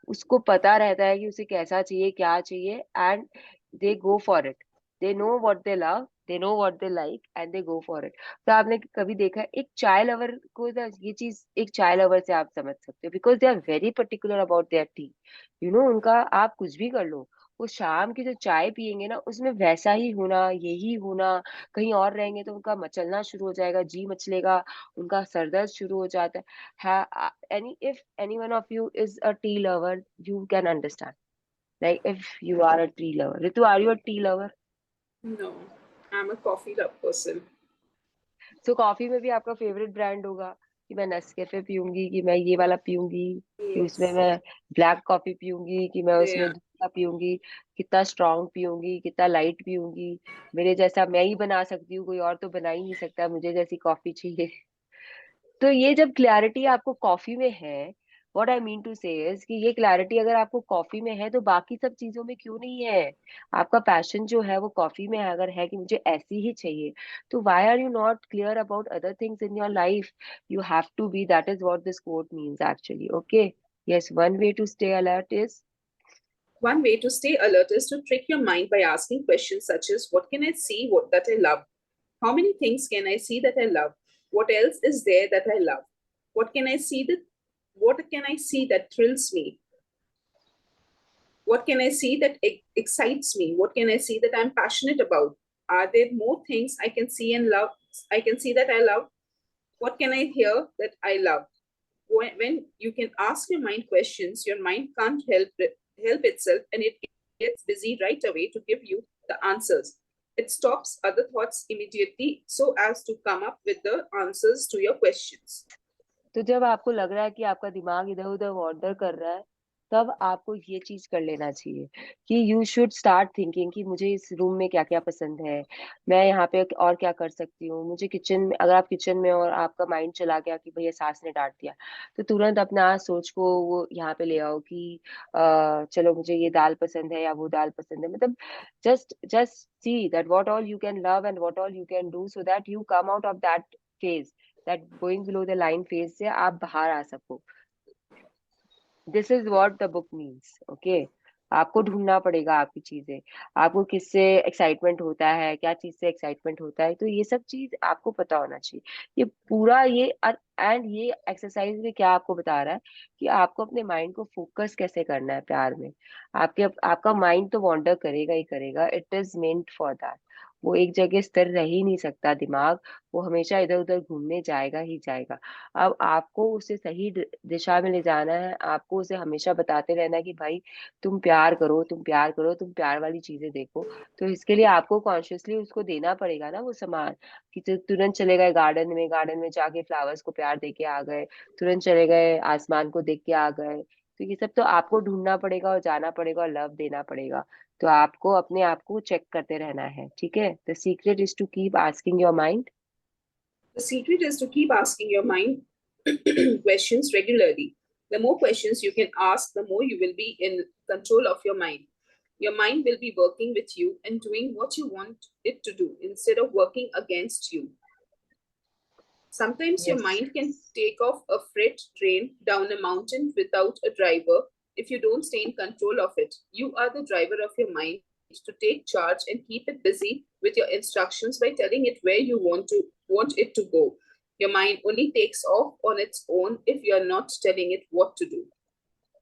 उसको पता रहता है कि उसे कैसा चाहिए, क्या चाहिए, and they go for it. They know what they love, they know what they like, and they go for it. तो आपने कभी देखा है एक चाय लवर को ना, ये चीज एक चाय लवर से आप समझ सकते हो, because they are very particular about their tea. You know, उनका आप कुछ भी कर लो, वो शाम की जो चाय पियेंगे ना, उसमें वैसा ही होना, यही होना। कहीं और रहेंगे तो उनका मचलना शुरू हो जाएगा, जी मचलेगा, उनका सरदर्द शुरू हो जाता है। any if any one of you is a tea lover, you can understand, like if you are a tea lover. Ritu, are you a tea lover? No, I'm a coffee love person. So coffee में भी आपका फेवरेट ब्रांड होगा कि मैं नेस्कैफे पीऊंगी, कि मैं ये वाला पीऊंगी, कि उसमें Yes. मैं ब्लैक कॉफी पीऊंगी, कि मैं उसमें Yeah. दूध का पीऊंगी, कितना स्ट्रांग पीऊंगी, कितना लाइट पीऊंगी। मेरे जैसा मैं ही बना सकती हूँ, कोई और तो बना ही नहीं सकता मुझे जैसी कॉफी चाहिए। तो ये जब क्लैरिटी आपको कॉफी में है, व्हाट आई मीन टू से इज कि ये क्लैरिटी अगर आपको कॉफी में है, तो बाकी सब चीजों में क्यों नहीं है? आपका पैशन जो है वो कॉफी में है, अगर है कि मुझे ऐसी ही चाहिए, तो why are you not clear about other things in your life? You have to be, that is what this quote means actually. Okay, yes, one way to stay alert is. One way to stay alert is to trick your mind by asking questions such as, what can I see what that I love? How many things can I see that I love? What else is there that I love? What can I see that what can I see that thrills me? What can I see that excites me? What can I see that I'm passionate about? Are there more things I can see and love? I can see that I love. What can I hear that I love? When you can ask your mind questions, your mind can't help itself, and it gets busy right away to give you the answers. It stops other thoughts immediately so as to come up with the answers to your questions. तो जब आपको लग रहा है कि आपका दिमाग इधर उधर वॉन्डर कर रहा है, तब आपको ये चीज कर लेना चाहिए कि यू शुड स्टार्ट थिंकिंग कि मुझे इस रूम में क्या क्या पसंद है, मैं यहाँ पे और क्या कर सकती हूँ। मुझे किचन में, अगर आप किचन में और आपका माइंड चला गया कि भैया सास ने डांट दिया, तो तुरंत अपना सोच को वो यहाँ पे ले आओ कि चलो मुझे ये दाल पसंद है या वो दाल पसंद है। मतलब just see that what all you can love and what all you can do, so that you come out of that phase, that going below the line phase से आप बाहर आ सको। This is what the book means. Okay, आपको ढूंढना पड़ेगा आपकी चीजें, आपको किससे एक्साइटमेंट होता है, क्या चीज से एक्साइटमेंट होता है, तो ये सब चीज आपको पता होना चाहिए। ये पूरा ये एंड ये एक्सरसाइज में क्या आपको बता रहा है कि आपको अपने माइंड को फोकस कैसे करना है प्यार में। आपका माइंड तो वॉन्डर करेगा ही करेगा, it is meant for that. वो एक जगह स्थिर रह ही नहीं सकता दिमाग, वो हमेशा इधर उधर घूमने जाएगा ही जाएगा। अब आपको उसे सही दिशा में ले जाना है, आपको उसे हमेशा बताते रहना है कि भाई तुम प्यार करो, तुम प्यार करो, तुम प्यार वाली चीजें देखो। तो इसके लिए आपको कॉन्शियसली उसको देना पड़ेगा ना वो सामान, कि तुरंत चले गए गार्डन में, गार्डन में जाके फ्लावर्स को प्यार दे के आ गए, तुरंत चले गए आसमान को देख के आ गए। तो ये सब तो आपको ढूंढना पड़ेगा और जाना पड़ेगा और लव देना पड़ेगा। तो आपको अपने आप को चेक करते रहना है, ठीक है? The secret is to keep asking your mind. The secret is to keep asking your mind questions regularly. The more questions you can ask, the more you will be in control of your mind. Your mind will be working with you and doing what you want it to do instead of working against you. Sometimes your yes. mind can take off a freight train down a mountain without a driver if you don't stay in control of it. You are the driver of your mind to take charge and keep it busy with your instructions by telling it where you want it to go. Your mind only takes off on its own if you are not telling it what to do.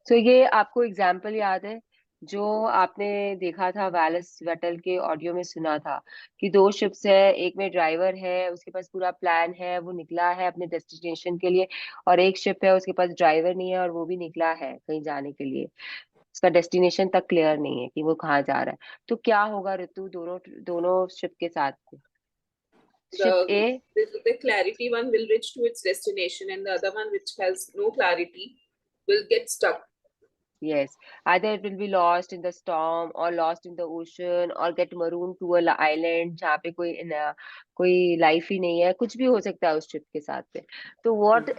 तो ये आपको एग्जाम्पल याद है जो आपने देखा था वैलेस वेटल के ऑडियो में सुना था कि दो शिप्स है, एक में ड्राइवर है, उसके पास पूरा प्लान है, वो निकला है अपने डेस्टिनेशन के लिए, और एक शिप है उसके पास ड्राइवर नहीं है और वो भी निकला है कहीं जाने के लिए, उसका डेस्टिनेशन तक क्लियर नहीं है कि वो कहाँ जा रहा है। तो क्या होगा ऋतु दोनों दोनों शिप के साथ में? Ship The, A, the clarity one will reach to its destination, and the other one, which has no clarity, will get stuck. yes, either it will be lost in the storm or lost in the ocean or get marooned to a island जहाँ पे कोई लाइफ ही नहीं है, कुछ भी हो सकता है उस शिप के साथ पे। तो what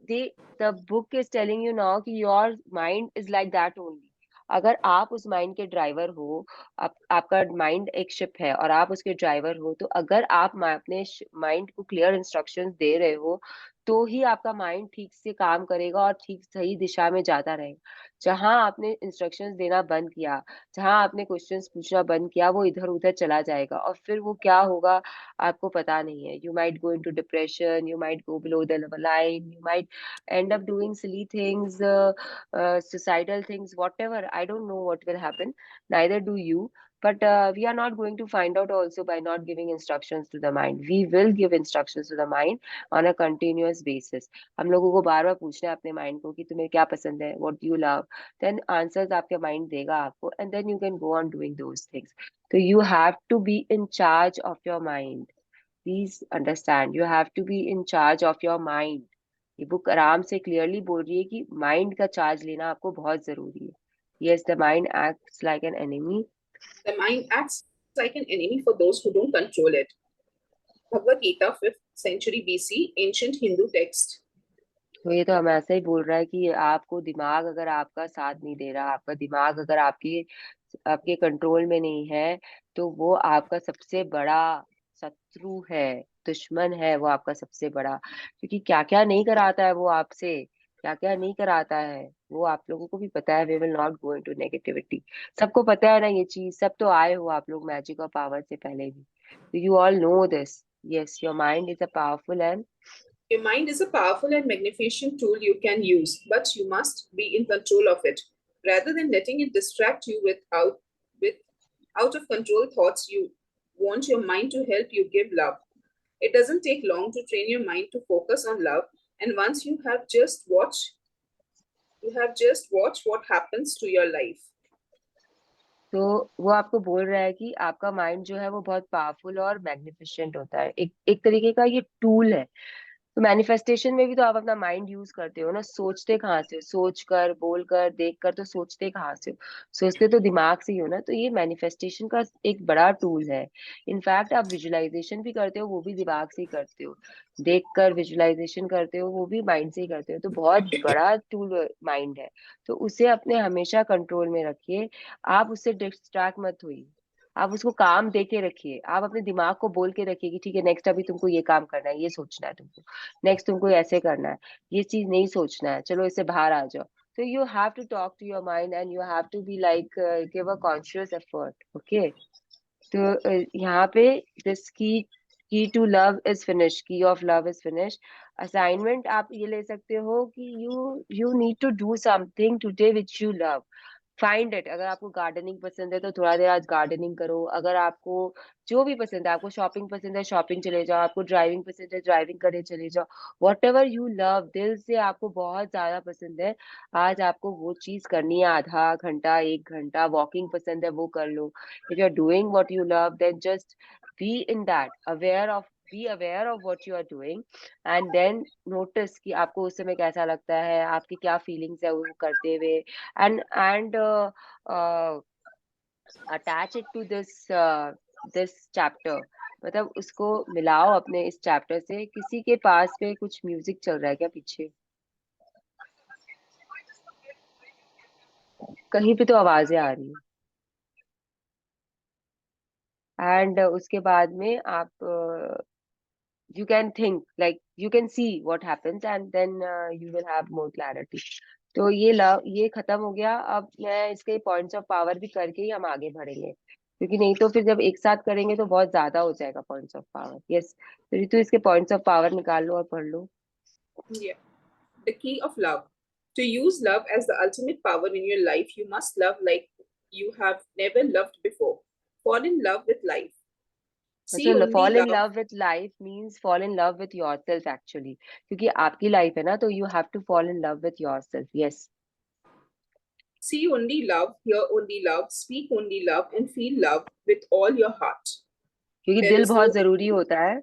they the book is telling you now कि your mind is like that only। अगर आप उस माइंड के ड्राइवर हो, आपका माइंड एक शिप है और आप उसके ड्राइवर हो, तो अगर आप अपने माइंड को क्लियर इंस्ट्रक्शंस दे रहे हो, तो ही आपका माइंड ठीक से काम करेगा और ठीक सही दिशा में जाता रहेगा। जहां आपने इंस्ट्रक्शंस देना बंद किया, जहां आपने क्वेश्चंस पूछना बंद किया, वो इधर उधर चला जाएगा और फिर वो क्या होगा आपको पता नहीं है। You might go into depression, you might go below the line, you might end up doing silly things, suicidal things, whatever. I don't know what will happen, neither do you. But we are not going to find out also by not giving instructions to the mind. We will give instructions to the mind on a continuous basis. हम लोगों को बार बार पूछना है अपने माइंड को कि तुम्हें क्या पसंद है, what do you love, then answers आपके माइंड देगा आपको, and then you can go on doing those things. So you have to be in charge of your mind. Please understand, you have to be in charge of your mind. ये बुक आराम से क्लियरली बोल रही है कि माइंड का चार्ज लेना आपको बहुत जरूरी है। Yes, the mind acts like an enemy. The mind acts like an enemy for those who don't control it. Bhagavad Gita, 5th century BC, ancient Hindu text. तो ये तो हमें ऐसा ही बोल रहा है कि आपको दिमाग अगर आपका साथ नहीं दे रहा, आपका दिमाग अगर आपके आपके कंट्रोल में नहीं है, तो वो आपका सबसे बड़ा शत्रु है, दुश्मन है वो आपका सबसे बड़ा। क्योंकि क्या क्या नहीं कराता है वो आपसे, क्या क्या नहीं कराता है वो आप लोगों को भी पता है। We will not go into negativity. सबको पता है ना ये चीज, सब तो आए हो आप लोग मैजिक और पावर से पहले भी, तो you all know this. Yes, your mind is a powerful and Your mind is a powerful and magnificent tool you can use, but you must be in control of it. Rather than letting it distract you with out of control thoughts, you want your mind to help you give love. It doesn't take long to train your mind to focus on love, and once you have just watched what happens to your life. तो वो आपको बोल रहा है कि आपका माइंड जो है वो बहुत पावरफुल और मैग्निफिसेंट होता है, एक एक तरीके का ये टूल है। तो मैनिफेस्टेशन में भी तो आप अपना माइंड यूज करते हो ना, सोचते कहाँ से हो, सोच कर, बोल कर, देख कर, तो सोचते कहाँ से हो? सोचते तो दिमाग से ही हो ना। तो ये मैनिफेस्टेशन का एक बड़ा टूल है। इनफैक्ट आप विजुअलाइजेशन भी करते हो, वो भी दिमाग से ही करते हो। देख कर विजुअलाइजेशन करते हो, वो भी माइंड से ही करते हो। तो बहुत बड़ा टूल माइंड है, तो उसे अपने हमेशा कंट्रोल में रखिए। आप उससे डिस्ट्रैक्ट मत होइए, आप उसको काम दे के रखिए। आप अपने दिमाग को बोल के रखिए कि ठीक है, नेक्स्ट अभी तुमको ये काम करना है, ये सोचना है तुमको, नेक्स्ट तुमको ऐसे करना है, ये चीज नहीं सोचना है, चलो इससे बाहर आ जाओ। तो you have to talk to your mind and you have to be like give a conscious effort. Okay, तो यहाँ पे this key to love is finish, key of love is finish. Assignment आप ये ले सकते हो कि you need to do something today which you love. Find it. अगर आपको गार्डनिंग पसंद है तो थोड़ा देर आज गार्डनिंग करो। अगर आपको जो भी पसंद है, आपको शॉपिंग पसंद है शॉपिंग चले जाओ, आपको ड्राइविंग पसंद है ड्राइविंग करने चले जाओ। वॉट एवर यू लव, दिल से आपको बहुत ज्यादा पसंद है, आज आपको वो चीज करनी है। आधा घंटा, एक घंटा वॉकिंग पसंद है, वो कर लो। If you are doing what you love, then just be in that aware of, be aware of what you are doing, and then notice कि आपको उस समय कैसा लगता है, आपकी क्या फीलिंग्स है वो करते हुए। And attach it to this chapter। मतलब उसको मिलाओ अपने इस चैप्टर से। किसी के पास पे कुछ म्यूजिक चल रहा है क्या पीछे? कहीं पे तो आवाजें आ रही है। एंड उसके बाद में आप you can think, like you can see what happens, and then you will have more clarity। तो ये लव ये खत्म हो गया। अब मैं इसके पॉइंट्स ऑफ पावर भी करके ही हम आगे बढ़ेंगे, क्योंकि नहीं तो फिर जब एक साथ करेंगे तो बहुत ज्यादा हो जाएगा पॉइंट्स ऑफ पावर। यस, तो ऋतु इसके पॉइंट्स ऑफ पावर निकाल लो और पढ़ लो। Yeah. The key of love. To use love as the ultimate power in your life, you must love like you have never loved before. Fall in love with life. See So only fall in love. love with life means fall in love with yourself actually, क्योंकि आपकी लाइफ है ना, तो you have to fall in love with yourself. Yes. See only love, hear only love, speak only love, and feel love with all your heart. क्योंकि There दिल is बहुत no जरूरी होता है,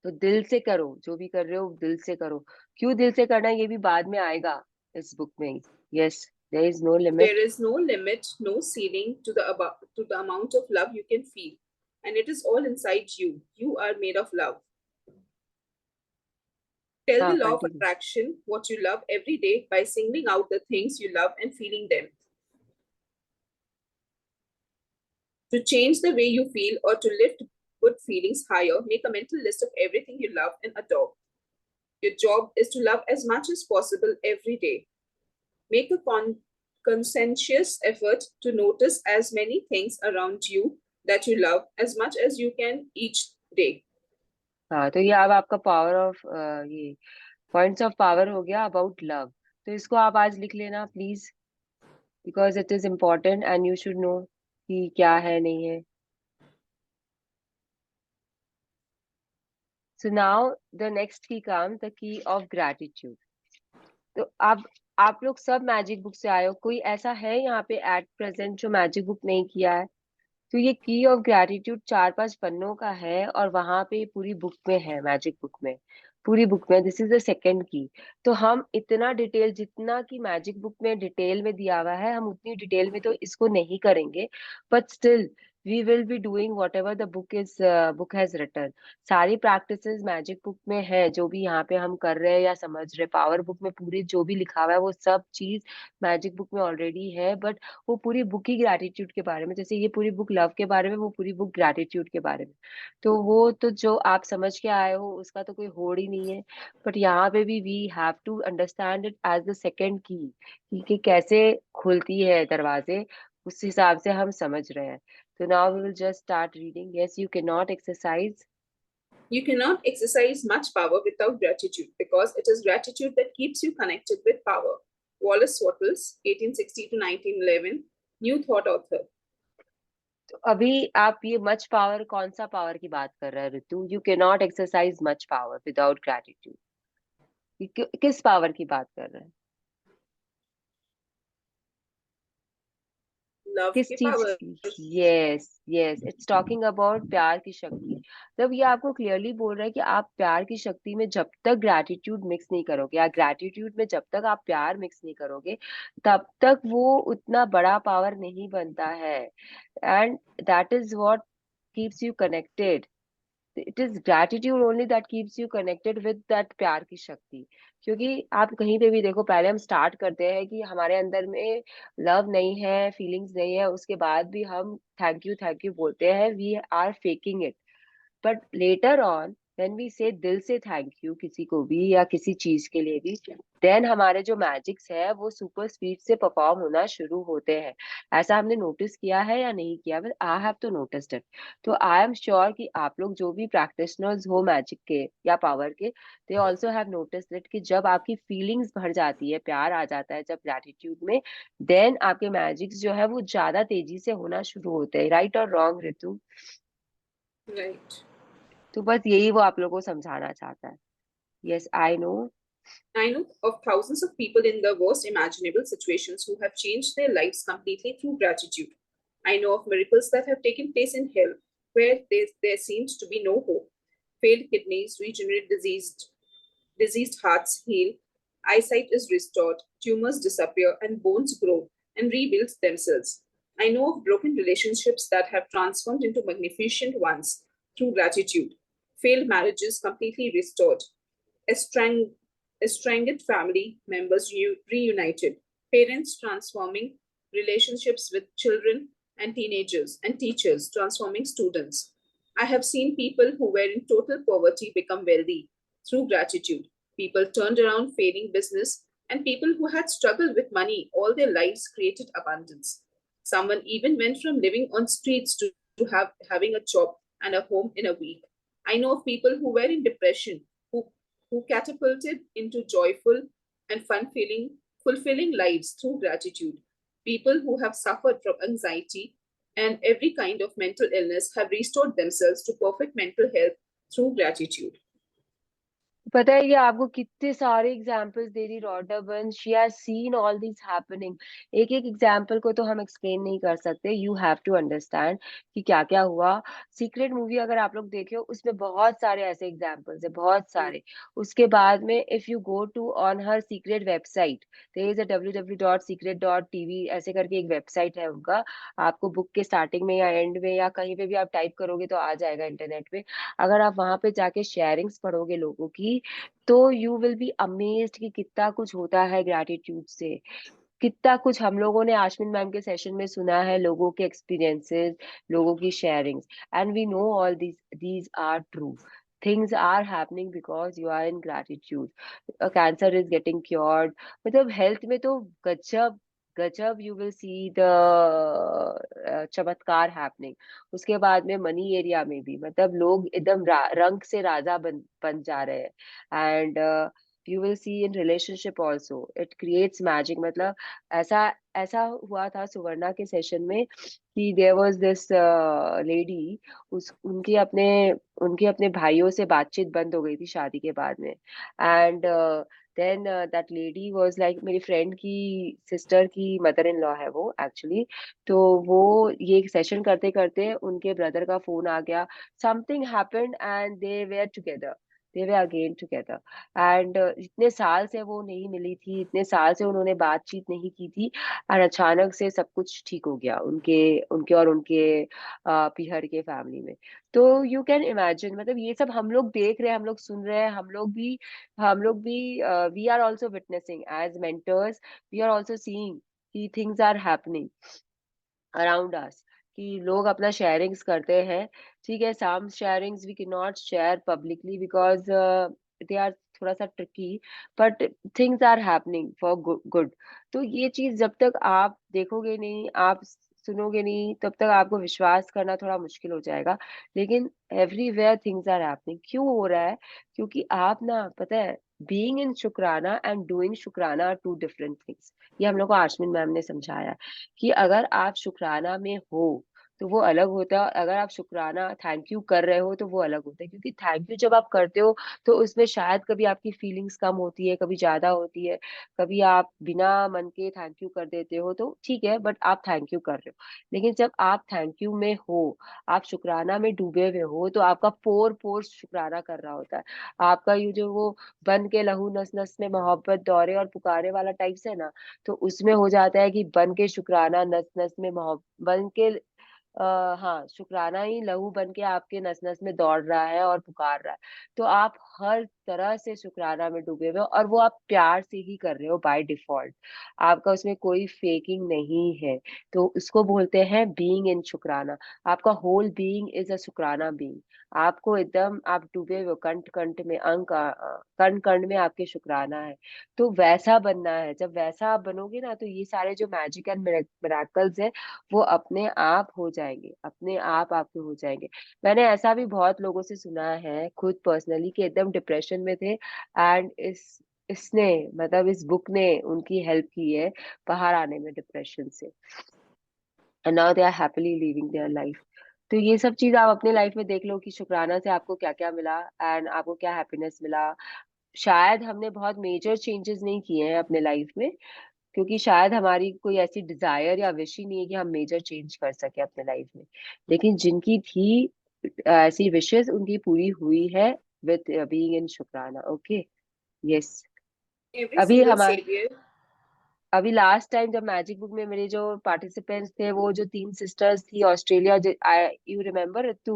तो दिल से करो, जो भी कर रहे हो दिल से करो. क्यों दिल से करना है ये भी बाद में आएगा इस बुक में. Yes, there is no there limit. is no limit, no ceiling to the amount of love you can feel, and it is all inside you. You are made of love. Tell the हाँ, law of continue. attraction what you love every day by singling out the things you love and feeling them. To change the way you feel or to lift good feelings higher, make a mental list of everything you love and adore. Your job is to love as much as possible every day. Make a conscientious effort to notice as many things around you that you love as much as you can each day. हाँ, तो ये अब आपका पावर ऑफ ये पॉइंट्स ऑफ पावर हो गया अबाउट लव. तो इसको आप आज लिख लेना please, because it is important and you should know कि क्या है नहीं है. So now the next key comes, the key of gratitude. तो अब आप लोग सब मैजिक बुक से आए हो, कोई ऐसा है यहाँ पे एट प्रेजेंट जो मैजिक बुक नहीं किया है? तो ये की ऑफ ग्रैटिट्यूड 4-5 पन्नों का है और वहां पे पूरी बुक में है, मैजिक बुक में, पूरी बुक में. दिस इज द सेकंड की. तो हम इतना डिटेल, जितना कि मैजिक बुक में डिटेल में दिया हुआ है, हम उतनी डिटेल में तो इसको नहीं करेंगे, but still we will be doing whatever the book has written. सारी प्रैक्टिसेस मैजिक बुक में है, जो भी यहाँ पे हम कर रहे हैं या समझ रहे. पावर बुक में पूरी जो भी लिखा हुआ है वो सब चीज मैजिक बुक में ऑलरेडी है, बट वो पूरी बुक ही ग्रैटिट्यूड के बारे में. जैसे ये पूरी बुक लव के बारे में, वो पूरी बुक ग्रैटिट्यूड के बारे में. तो वो तो जो आप समझ के आए हो उसका तो कोई होड़ ही नहीं है. बट यहाँ पे भी we have to understand it as the second की कि कैसे खुलती है दरवाजे, उस हिसाब से हम समझ रहे हैं. तो now we will just start reading. Yes, you can not exercise. You cannot exercise much power without gratitude because it is gratitude that keeps you connected with power. Wallace Wattles, 1860 to 1911, New Thought author. तो अभी आप ये मच पावर, कौन सा पावर की बात कर रहे हैं Ritu? You can not exercise much power without gratitude. किस पावर की बात कर रहे हैं? Love किस के चीज power. की? Yes yes, it's talking about प्यार की शक्ति. जब ये आपको क्लियरली बोल रहा है कि आप प्यार की शक्ति में जब तक ग्रैटिट्यूड मिक्स नहीं करोगे, या ग्रैटिट्यूड में जब तक आप प्यार मिक्स नहीं करोगे, तब तक वो उतना बड़ा पावर नहीं बनता है. And that is what keeps you connected. It is gratitude only that keeps you connected with that प्यार की शक्ति. क्योंकि आप कहीं पे भी देखो, पहले हम स्टार्ट करते हैं कि हमारे अंदर में लव नहीं है, फीलिंग्स नहीं है, उसके बाद भी हम थैंक यू बोलते हैं. We are faking it. But later on when we say दिल से थैंक यू किसी को भी या किसी चीज के लिए भी, देन हमारे जो मैजिक्स है वो सुपर स्पीड से परफॉर्म होना शुरू होते हैं. ऐसा हमने नोटिस किया है या नहीं किया? बट आई हैव तो नोटिस्ड इट. तो आई एम श्योर कि आप लोग जो भी प्रैक्टिशनर्स हो मैजिक के या पावर के, they also have noticed it कि जब आपकी फीलिंग्स भर जाती है, प्यार आ जाता है जब ग्रैटिट्यूड में, देन आपके मैजिक्स जो है वो ज्यादा तेजी से होना शुरू होते हैं. राइट और रॉन्ग ऋतु? Right. तो बस यही वो आप लोगों को समझाना चाहता है. Yes, I know. I know of thousands of people in the worst imaginable situations who have changed their lives completely through gratitude. I know of miracles that have taken place in hell where there seems to be no hope. Failed kidneys regenerate, diseased hearts heal, eyesight is restored, tumors disappear, and bones grow and rebuild themselves. I know of broken relationships that have transformed into magnificent ones through gratitude. Failed marriages completely restored, estranged family members reunited, parents transforming relationships with children and teenagers, and teachers transforming students. I have seen people who were in total poverty become wealthy through gratitude. People turned around failing business, and people who had struggled with money all their lives created abundance. Someone even went from living on streets to having a job and a home in a week. I know of people who were in depression who catapulted into joyful and fulfilling lives through gratitude. People who have suffered from anxiety and every kind of mental illness have restored themselves to perfect mental health through gratitude. पता है ये आपको कितने सारे एग्जाम्पल्स दे रही Rhonda Byrnes, she has seen all this happening. एक एक एग्जाम्पल को तो हम एक्सप्लेन नहीं कर सकते, यू हैव टू अंडरस्टैंड कि क्या क्या हुआ। सीक्रेट मूवी अगर आप लोग देखे हो उसमें बहुत सारे ऐसे एग्जाम्पल्स है, बहुत सारे। उसके बाद में if you go to on her secret website, there is a www.secret.tv ऐसे करके एक वेबसाइट है उनका। आपको बुक के स्टार्टिंग में या एंड में या कहीं पे भी आप टाइप करोगे तो आ जाएगा इंटरनेट पे। अगर आप वहां पे जाके शेयरिंग्स पढ़ोगे लोगों की, तो यू विल बी अमेज्ड कि कितना कुछ होता है ग्रैटिट्यूड से। कितना कुछ हम लोगों ने आश्विन मैम के सेशन में सुना है, लोगों के एक्सपीरियंसेस, लोगों की sharings, and we know all these are true. Things are happening because you are in gratitude. A cancer is getting cured. मतलब हेल्थ में तो गजब गजब यू विल सी द चमत्कार हैपनिंग। उसके बाद में मनी एरिया में भी मतलब लोग एकदम रंग से राजा बन जा रहे हैं। And you will C in relationship also it creates magic. मतलब ऐसा ऐसा हुआ था सुवर्णा के सेशन में कि देयर वाज दिस लेडी, उस उनके अपने भाइयों से बातचीत बंद हो गई थी शादी के बाद में। And then that lady was like, मेरी फ्रेंड की सिस्टर की मदर इन लॉ है वो एक्चुअली। तो वो ये सेशन करते करते उनके ब्रदर का फोन आ गया, something happened and they were together, they were again together. And इतने साल से वो नहीं मिली थी, इतने साल से उन्होंने बातचीत नहीं की थी, और अचानक से सब कुछ ठीक हो गया उनके उनके और उनके पीहर के फैमिली में। तो यू कैन इमेजिन, मतलब ये सब हम लोग देख रहे हैं, हम लोग सुन रहे हैं, हम लोग भी we are also witnessing as mentors, we are also seeing कि things are happening around us, कि लोग अपना शेयरिंग्स करते हैं। ठीक है, some sharings we can not share publicly because they are थोड़ा सा tricky, but things are happening for good. तो ये चीज जब तक आप देखोगे नहीं, आप सुनोगे नहीं, तब तक आपको विश्वास करना थोड़ा मुश्किल हो जाएगा। लेकिन एवरीवेयर थिंग्स आर हैपनिंग। क्यों हो रहा है? क्योंकि आप ना, पता है, बीइंग इन शुक्राना एंड डूइंग शुक्राना आर टू डिफरेंट थिंग्स। ये हम लोग को आश्विन मैम ने समझाया कि अगर आप शुक्राना में हो तो वो अलग होता है, और अगर आप शुक्राना थैंक यू कर रहे हो तो वो अलग होता है। क्योंकि थैंक यू जब आप करते हो तो उसमें शायद कभी आपकी फीलिंग्स कम होती है, कभी ज्यादा होती है, कभी आप बिना मन के थैंक यू कर देते हो तो ठीक है, बट आप थैंक यू कर रहे हो। लेकिन जब आप थैंक यू में हो, आप शुक्राना में डूबे हुए हो, तो आपका पोर पोर शुक्राना कर रहा होता है। आपका ये जो वो बन के लहू नस नस में मोहब्बत दौरे और पुकारे वाला टाइप्स है ना, तो उसमें हो जाता है कि बन के शुक्राना नस नस में मोहब्बत बन के हाँ, शुक्राना ही लहू बन के आपके नस नस में दौड़ रहा है और पुकार रहा है। तो आप हर तरह से शुक्राना में डूबे हुए हो, और वो आप प्यार से ही कर रहे हो बाय डिफॉल्ट। आपका उसमें कोई फेकिंग नहीं है। तो उसको बोलते हैं बीइंग इन शुक्राना। आपका होल बीइंग इज अ शुक्राना बीइंग। आपको एकदम आप डूबे हुए हो, कंठ कंठ में कण कण में आपके शुक्राना है। तो वैसा बनना है। जब वैसा आप बनोगे ना, तो ये सारे जो मैजिक एंड मिराकल्स है वो अपने आप हो जाएंगे, अपने आप आपके हो जाएंगे। मैंने ऐसा भी बहुत लोगों से सुना है, खुद पर्सनली, कि एकदम डिप्रेशन में थे, एंड इसने मतलब इस बुक ने उनकी हेल्प की है बाहर आने में डिप्रेशन से, and now they are happily living their life. तो ये सब चीज आप अपने लाइफ में देख लो कि शुक्राना से आपको क्या क्या मिला, एंड आपको क्या हैप्पीनेस मिला। शायद हमने बहुत मेजर चेंजेस नहीं किए हैं अपने लाइफ में, क्योंकि शायद हमारी कोई ऐसी डिजायर या विश ही नहीं है कि हम मेजर चेंज कर सके अपने लाइफ में। लेकिन जिनकी थी ऐसी विशेस, उनकी पूरी हुई है विद बीइंग इन शुक्राना। Okay, yes. Every अभी single हमारे savior, अभी लास्ट टाइम जब मैजिक बुक में मेरे जो पार्टिसिपेंट्स थे, वो जो 3 सिस्टर्स थी ऑस्ट्रेलिया, यू रिमेम्बर तू,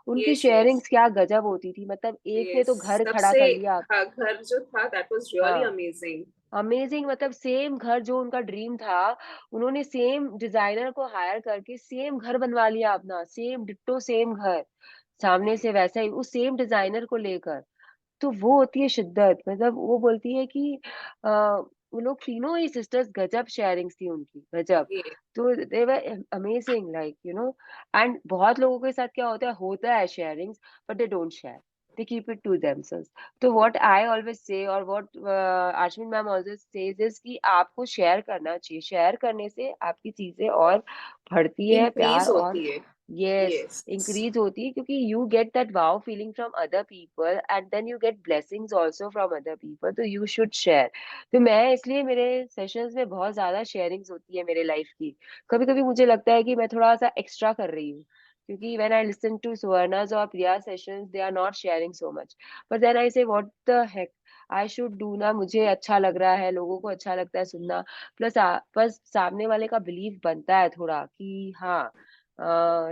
उनकी yes, yes, शेयरिंग्स क्या गजब होती थी। मतलब एक ने तो yes. घर खड़ा सबसे कर लिया। हाँ, घर जो था, that was really हाँ, amazing. अमेजिंग। मतलब सेम घर जो उनका ड्रीम था, उन्होंने सेम डिजाइनर को हायर करके सेम घर बनवा लिया अपना, सेम डिट्टो सेम घर, सामने से वैसा ही उस सेम डिजाइनर को लेकर। तो वो होती है शिद्दत। मतलब वो बोलती है कि वो लोग तीनों ही सिस्टर्स गजब शेयरिंग्स थी उनकी, गजब। Yeah. तो दे वर अमेजिंग, लाइक एंड बहुत लोगों के साथ क्या होता है sharings, but they don't share. they keep it to themselves. तो what I always say or what Ashmin ma'am always says is कि आपको शेयर करना चाहिए, शेयर करने से आपकी चीजें और बढ़ती है, Increase प्यार और होती है. yes Yes. increase होती है, क्योंकि you get that wow feeling from other people and then you get blessings also from other people, तो you should share. तो मैं इसलिए मेरे सेशंस में बहुत ज्यादा शेयरिंग्स होती है मेरे लाइफ की. कभी कभी मुझे लगता है कि मैं थोड़ा सा एक्स्ट्रा कर रही हूँ, क्योंकि when I listen to Suvarna's or Priya's sessions, they are not sharing so much. But then I say, what the heck? I should do ना, मुझे अच्छा लग रहा है, लोगों को अच्छा लगता है सुनना. प्लस बस सामने वाले का बिलीव बनता है थोड़ा कि हाँ,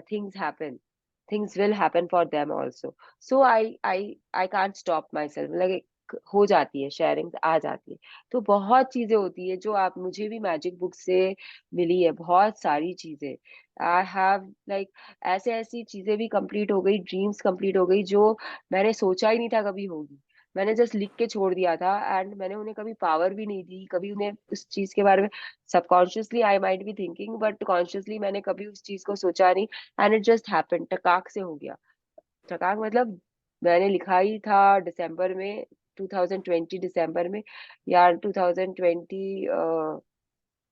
things happen, things will happen for them also. So I can't stop myself. मतलब हो जाती है, शेयरिंग आ जाती है. तो बहुत चीजें होती है जो आप, मुझे भी मैजिक बुक से मिली है बहुत सारी चीजें. आई हैव लाइक ऐसे ऐसी चीजें भी कंप्लीट हो गई, ड्रीम्स कंप्लीट हो गई जो मैंने सोचा ही नहीं था कभी होगी. मैंने जस्ट लिख के छोड़ दिया था एंड मैंने उन्हें कभी पावर भी नहीं दी, कभी उन्हें उस चीज के बारे में subconsciously I might be thinking but consciously मैंने कभी उस चीज को सोचा नहीं. एंड इट जस्ट हैपेंड, टकाक से हो गया. टकाक मतलब मैंने लिखा ही था दिसंबर में, 2020 दिसंबर में, या 2020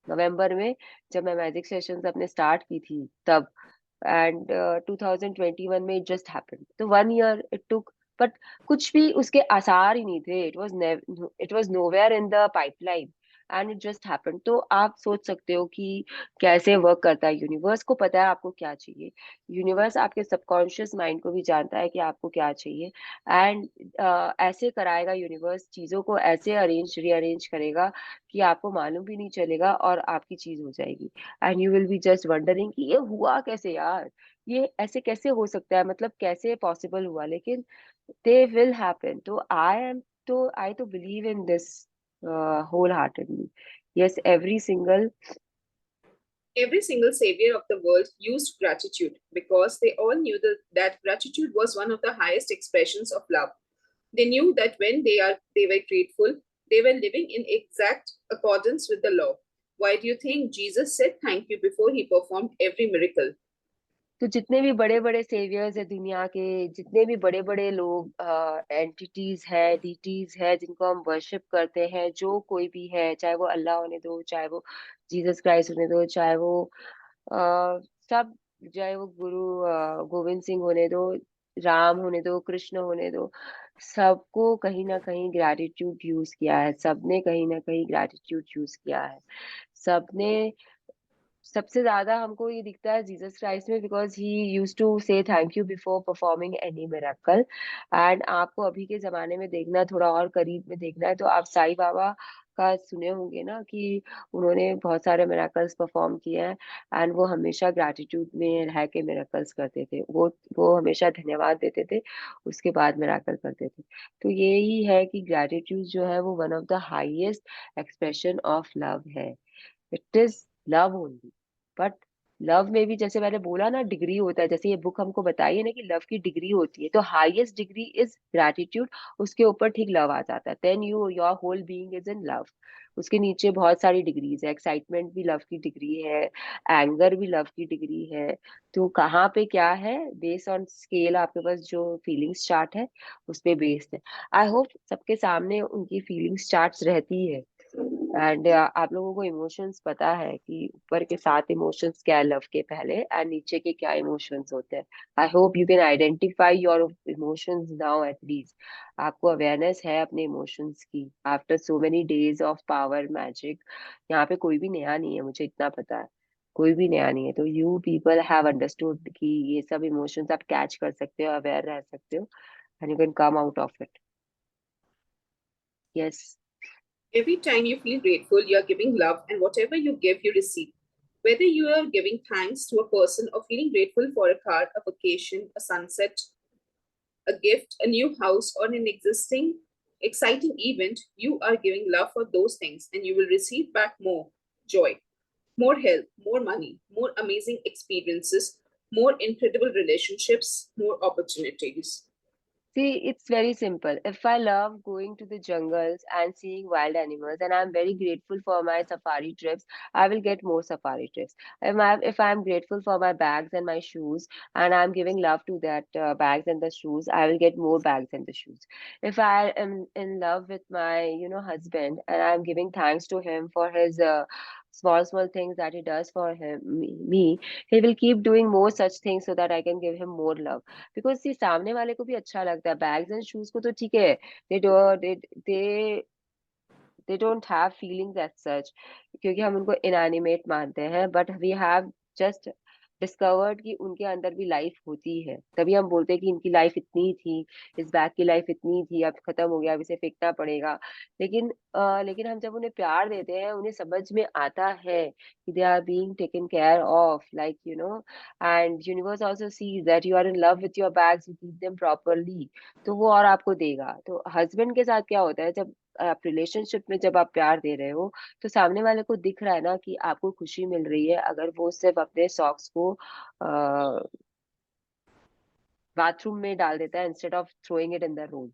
नवंबर में, जब मैं मैजिक सेशंस अपने स्टार्ट की थी तब. एंड 2021 में इट जस्ट हैपेंड. तो 1 ईयर इट टुक, बट कुछ भी उसके आसार ही नहीं थे. It was nowhere in the pipeline and it just happened. तो आप सोच सकते हो कि कैसे वर्क करता है. यूनिवर्स को पता है आपको क्या चाहिए. यूनिवर्स आपके सबकॉन्शियस माइंड को भी जानता है कि आपको क्या चाहिए. एंड ऐसे कराएगा यूनिवर्स, चीजों को ऐसे अरेंज रीअरेंज करेगा कि आपको मालूम भी नहीं चलेगा और आपकी चीज हो जाएगी. And you will be just wondering कि ये हुआ कैसे यार, ये ऐसे कैसे हो सकता है, मतलब कैसे पॉसिबल हुआ. लेकिन दे विल हैपन. तो आई तो believe in this wholeheartedly. Yes, every single. Every single savior of the world used gratitude because they all knew that gratitude was one of the highest expressions of love. They knew that when they were grateful, they were living in exact accordance with the law. Why do you think Jesus said thank you before he performed every miracle? तो जितने भी बड़े बड़े सेवियर्स है दुनिया के, जितने भी बड़े बड़े लोग, एंटिटीज है, डीटीज है, जिनको हम वर्शिप करते हैं, जो कोई भी है, चाहे वो अल्लाह होने दो, चाहे वो जीसस क्राइस्ट होने दो, चाहे वो सब, चाहे वो गुरु गोविंद सिंह होने दो, राम होने दो, कृष्ण होने दो, सबको कहीं ना कहीं ग्रैटिट्यूड यूज किया है. सबने कहीं ना कहीं ग्रैटिट्यूड यूज किया है. सबने, सबसे ज्यादा हमको ये दिखता है जीसस क्राइस्ट में, बिकॉज ही यूज टू से thank you before performing any miracle. And आपको अभी के जमाने में देखना है, थोड़ा और करीब में देखना है, तो आप साईं बाबा का सुने होंगे ना कि उन्होंने बहुत सारे मिरेकल्स परफॉर्म किए हैं. एंड वो हमेशा ग्रैटिट्यूड में रह के मिरेकल्स करते थे. वो हमेशा धन्यवाद देते थे, उसके बाद मिरेकल करते थे. तो यही है कि ग्रैटिट्यूड जो है वो one of the highest expression of love है. It is love only. But love में भी जैसे मैंने बोला ना, डिग्री होता है. जैसे ये बुक हमको बताई है ना कि लव की डिग्री होती है, तो हाईएस्ट डिग्री इज ग्रैटिट्यूड. उसके ऊपर ठीक लव आ जाता है. Then your whole being is in love. उसके नीचे बहुत सारी डिग्रीज है. एक्साइटमेंट भी लव की डिग्री है, एंगर भी लव की डिग्री है. तो कहाँ पे क्या है, बेस्ड ऑन स्केल आपके पास जो फीलिंग्स चार्ट है उस पे बेस्ड है. आई होप सबके सामने उनकी फीलिंग्स चार्ट्स रहती है. एंड आप लोगों को इमोशंस पता है कि ऊपर के 7 इमोशंस क्या है लव के पहले, एंड नीचे के क्या इमोशंस होते हैं. I hope you can identify your emotions now at least. आपको अवेयरनेस है अपने इमोशंस की after so many days of power magic. यहाँ पे कोई भी नया नहीं है, मुझे इतना पता है. कोई भी नया नहीं है. तो यू पीपल हैव अंडरस्टूड कि ये सब इमोशंस आप कैच कर सकते हो, अवेयर रह सकते हो, and you can come out of it. Yes. Every time you feel grateful, you are giving love, and whatever you give, you receive. Whether you are giving thanks to a person or feeling grateful for a car, a vacation, a sunset, a gift, a new house, or an existing exciting event, you are giving love for those things, and you will receive back more joy, more health, more money, more amazing experiences, more incredible relationships, more opportunities. See, it's very simple. If I love going to the jungles and seeing wild animals, and I'm very grateful for my safari trips, I will get more safari trips. If I'm grateful for my bags and my shoes, and I'm giving love to that bags and the shoes, I will get more bags and the shoes. If I am in love with my, husband, and I'm giving thanks to him for his small things that he does for me, he will keep doing more such things so that I can give him more love. Because ये सामने वाले को भी अच्छा लगता है बैग्स एंड शूज को तो ठीक है they do they they don't have feelings as such क्योंकि हम उनको इनएनिमेट मानते हैं but we have just discovered कि उनके अंदर भी लाइफ होती है तभी हम बोलते हैं कि इनकी लाइफ इतनी थी इस बैग की लाइफ इतनी थी अब खत्म हो गया अब इसे फेंकना पड़ेगा लेकिन हम जब उन्हें प्यार देते हैं उन्हें समझ में आता है कि they are being taken care of like and universe also sees that you are in love with your bags you keep them properly तो वो और आपको देगा तो हस्बैंड के साथ क्या होता है जब आप रिलेशनशिप में जब आप प्यार दे रहे हो तो सामने वाले को दिख रहा है ना कि आपको खुशी मिल रही है अगर वो सिर्फ अपने सॉक्स को बाथरूम में डाल देता है instead of throwing it in the room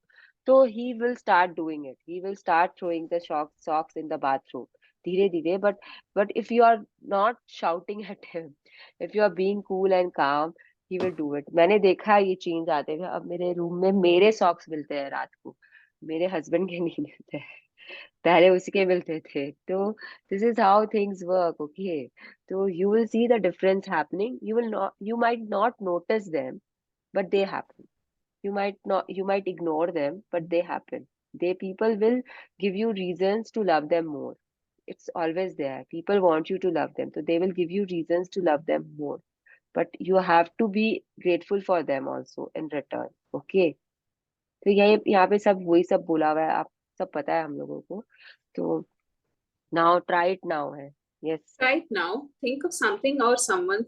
तो he will start throwing the socks in the bathroom धीरे धीरे but if you are not shouting at him if you are being cool and calm he will do it मैंने देखा है ये चेंज आते हुए अब मेरे रूम में मेरे सॉक्स मिलते हैं रात को मेरे हस्बैंड के नहीं मिलते हैं पहले उसके मिलते थे तो this is how things work okay तो you will see the difference happening you might not notice them but they happen. You might ignore them, but they happen. People will give you reasons to love them more. It's always there. People want you to love them, so they will give you reasons to love them more. But you have to be grateful for them also in return. Okay? तो यही यहाँ पे सब वही सब बोला हुआ है आप सब पता है हम लोगों को तो नाउ ट्राई इट नाउ है yes Right now, think of something or someone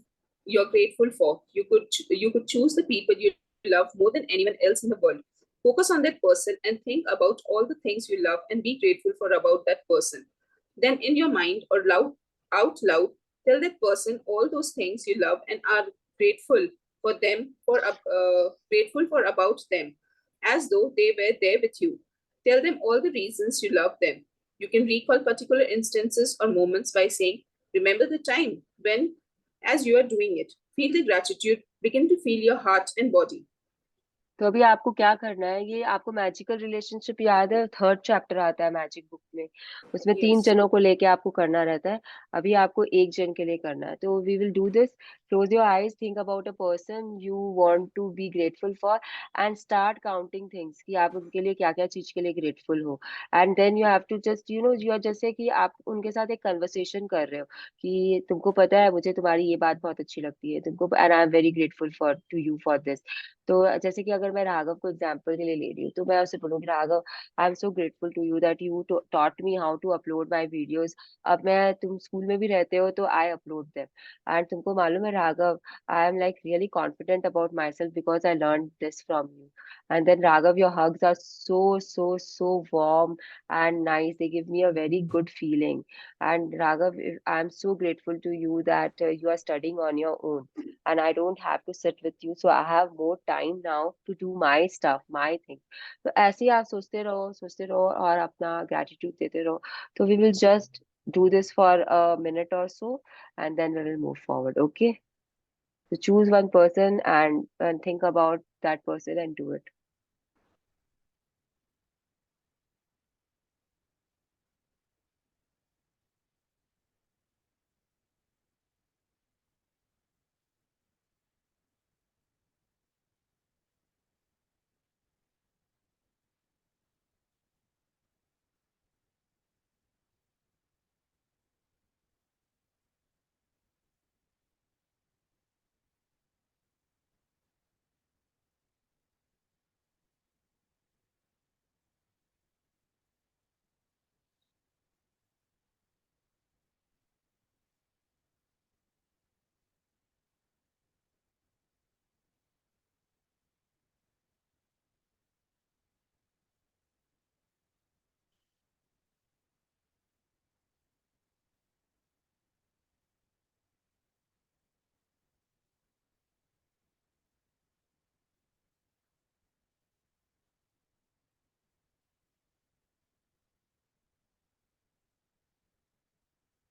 you're grateful for. You could choose the people you love more than anyone else in the world. Focus on that person and think about all the things you love and be grateful for about that person. Then in your mind or out loud, tell that person all those things you love and are grateful grateful for about them, as though they were there with you. Tell them all the reasons you love them. You can recall particular instances or moments by saying, remember the time when, as you are doing it, feel the gratitude begin to feel your heart and body. तो अभी आपको क्या करना है ये आपको मैजिकल रिलेशनशिप याद है थर्ड चैप्टर आता है मैजिक बुक में उसमें तीन Yes. जनों को लेके आपको करना रहता है अभी आपको एक जन के लिए करना है तो we will do this close your eyes think about a person you want to be grateful for and start counting things कि आप उनके लिए क्या क्या चीज के लिए ग्रेटफुल हो and then you have to just you are जैसे कि आप उनके साथ एक कन्वर्सेशन कर रहे हो कि तुमको पता है मुझे तुम्हारी ये बात बहुत अच्छी लगती है तुमको and I am very grateful for to you for this तो जैसे कि अगर मैं राघव को एग्जाम्पल के लिए ले रही हूँ तो मैं उससे बोलूंगी Raghav I am so grateful to you that you taught me how to upload my videos अब मैं तुम स्कूल में भी रहते हो तो आई अपलोड देम एंड तुमको मालूम है Raghav I am like really confident about myself because I learn this from you and then Raghav your hugs are so warm and nice they give me a very good feeling and raghav I am so grateful to you that you are studying on your own and I don't have to sit with you. So I have more time now to do my stuff, my thing. तो ऐसे ही आप सोचते रहो और अपना gratitude देते रहो. तो we will just do this for a minute or so and then we will move forward. Okay? So choose one person and think about that person and do it.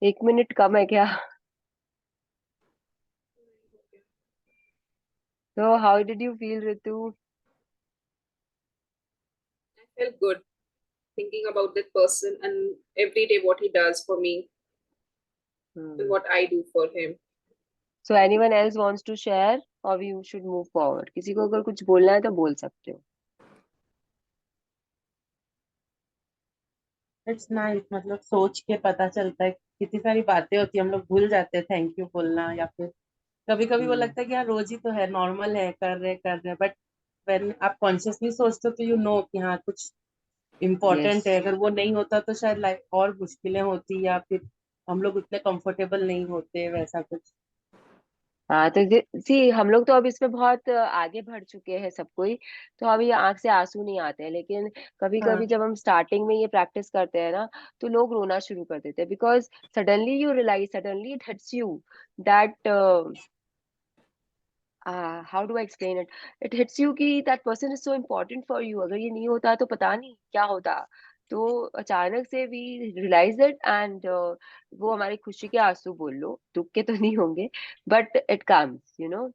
1 minute कम है क्या? So how did you feel, Ritu? I felt good thinking about that person and every day what he does for me and Hmm. what I do for him. So anyone else wants to share or we should move forward? किसी को अगर कुछ बोलना है तो बोल सकते हो. इट्स नाइस, मतलब सोच के पता चलता है, कितनी सारी बातें होती है हम लोग भूल जाते हैं थैंक यू बोलना, या फिर कभी कभी वो Hmm. लगता है कि यार रोज ही तो है, नॉर्मल है, कर रहे, बट व्हेन आप कॉन्शियसली सोचते हो तो यू नो कि हाँ कुछ इम्पोर्टेंट है, Yes. अगर वो नहीं होता तो शायद लाइफ और मुश्किलें होती, या फिर हम लोग उतने कंफर्टेबल नहीं होते, वैसा कुछ। हाँ तो सी हम लोग तो अब इसमें बहुत आगे बढ़ चुके हैं सब कोई. तो अभी आंख से आंसू नहीं आते हैं, लेकिन कभी कभी हाँ जब हम स्टार्टिंग में ये प्रैक्टिस करते हैं ना, तो लोग रोना शुरू कर देते हैं. Because suddenly you realise, suddenly it hits you that how do I explain it, it hits you कि that person is so important for you. अगर ये नहीं होता तो पता नहीं क्या होता. तो अचानक से वी रियलाइज इट एंड वो हमारी खुशी के आंसू बोल लो, दुख के तो नहीं होंगे, but it comes you know.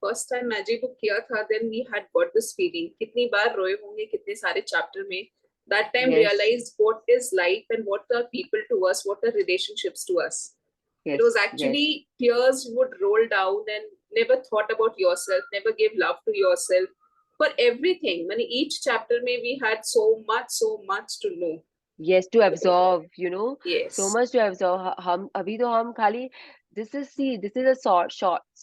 First time magic book किया था, then we had got this feeling. कितनी बार रोए होंगे कितने सारे चैप्टर में. That time Yes, realise what is life and what are people to us, what are relationships to us. It was yes, actually yes, tears would roll down and never thought about yourself, never gave love to yourself for everything. I mean, each chapter may we had so much to know. yes, to absorb, you know, so Yes. much to absorb. हम अभी तो हम खाली this is a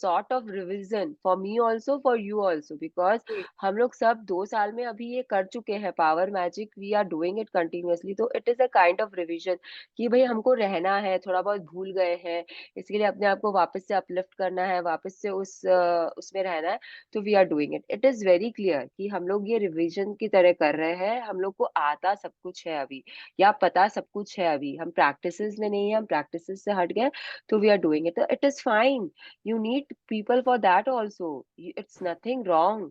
sort of revision for me also, for you also, because Hmm. हम लोग सब 2 साल में अभी ये कर चुके हैं power magic. We are doing it continuously. तो it is a kind of revision कि भाई हमको रहना है, थोड़ा बहुत भूल गए हैं, इसके लिए अपने आप को वापस से अपलिफ्ट करना है, वापस से उसमें रहना है. तो we are doing it. It is very clear कि हम लोग ये रिविजन की तरह कर रहे हैं. हम लोग को आता सब कुछ है अभी, या पता सब कुछ है अभी. हम प्रैक्टिसेस में नहीं है, हम प्रैक्टिसेस से हट गए. तो we are doing it. It is fine. You need people for that also. It's nothing wrong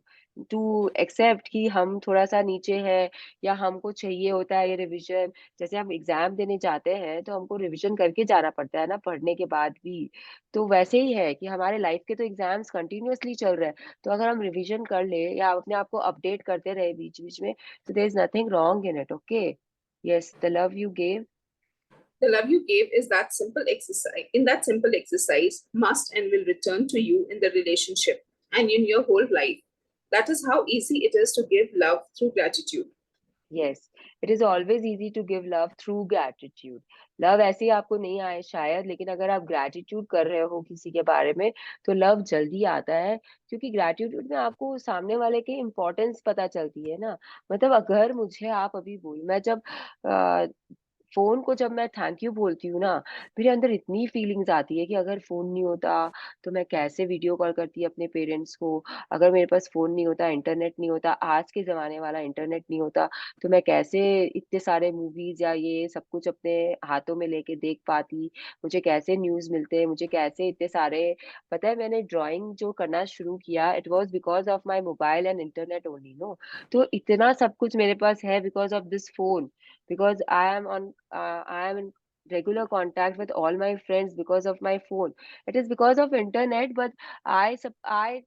to accept कि हम थोड़ा सा नीचे हैं, या हमको चाहिए होता है ये रिविजन. जैसे हम एग्जाम देने जाते हैं तो हमको रिविजन करके जाना पड़ता है ना, पढ़ने के बाद भी. तो वैसे ही है कि हमारे लाइफ के तो एग्जाम्स कंटिन्यूअसली चल रहे हैं. तो अगर हम रिविजन कर ले या अपने आप को अपडेट करते रहे बीच बीच में, तो there is nothing wrong in it. Okay. Yes, the love you gave. The love you gave is that simple exercise. In that simple exercise, must and will return to you in the relationship and in your whole life. That is how easy it is to give love through gratitude. Yes, it is always easy to give love through gratitude. Love ऐसे ही आपको नहीं आए शायद, लेकिन अगर आप ग्रैटिट्यूड कर रहे हो किसी के बारे में, तो लव जल्दी आता है. क्योंकि ग्रैटिट्यूड में आपको सामने वाले की इम्पोर्टेंस पता चलती है ना. मतलब अगर मुझे आप अभी बोल, मैं जब फोन को जब मैं थैंक यू बोलती हूँ ना, मेरे अंदर इतनी फीलिंग्स आती है कि अगर फोन नहीं होता तो मैं कैसे वीडियो कॉल करती अपने पेरेंट्स को. अगर मेरे पास फोन नहीं होता, इंटरनेट नहीं होता, आज के जमाने वाला इंटरनेट नहीं होता, तो मैं कैसे इतने सारे मूवीज या ये सब कुछ अपने हाथों में लेके देख पाती. मुझे कैसे न्यूज मिलते, मुझे कैसे इतने सारे. पता है मैंने ड्राइंग जो करना शुरू किया, it was because of my mobile and internet only no. तो इतना सब कुछ मेरे पास है because of this phone. Because I am in regular contact with all my friends because of my phone. It is because of internet, but I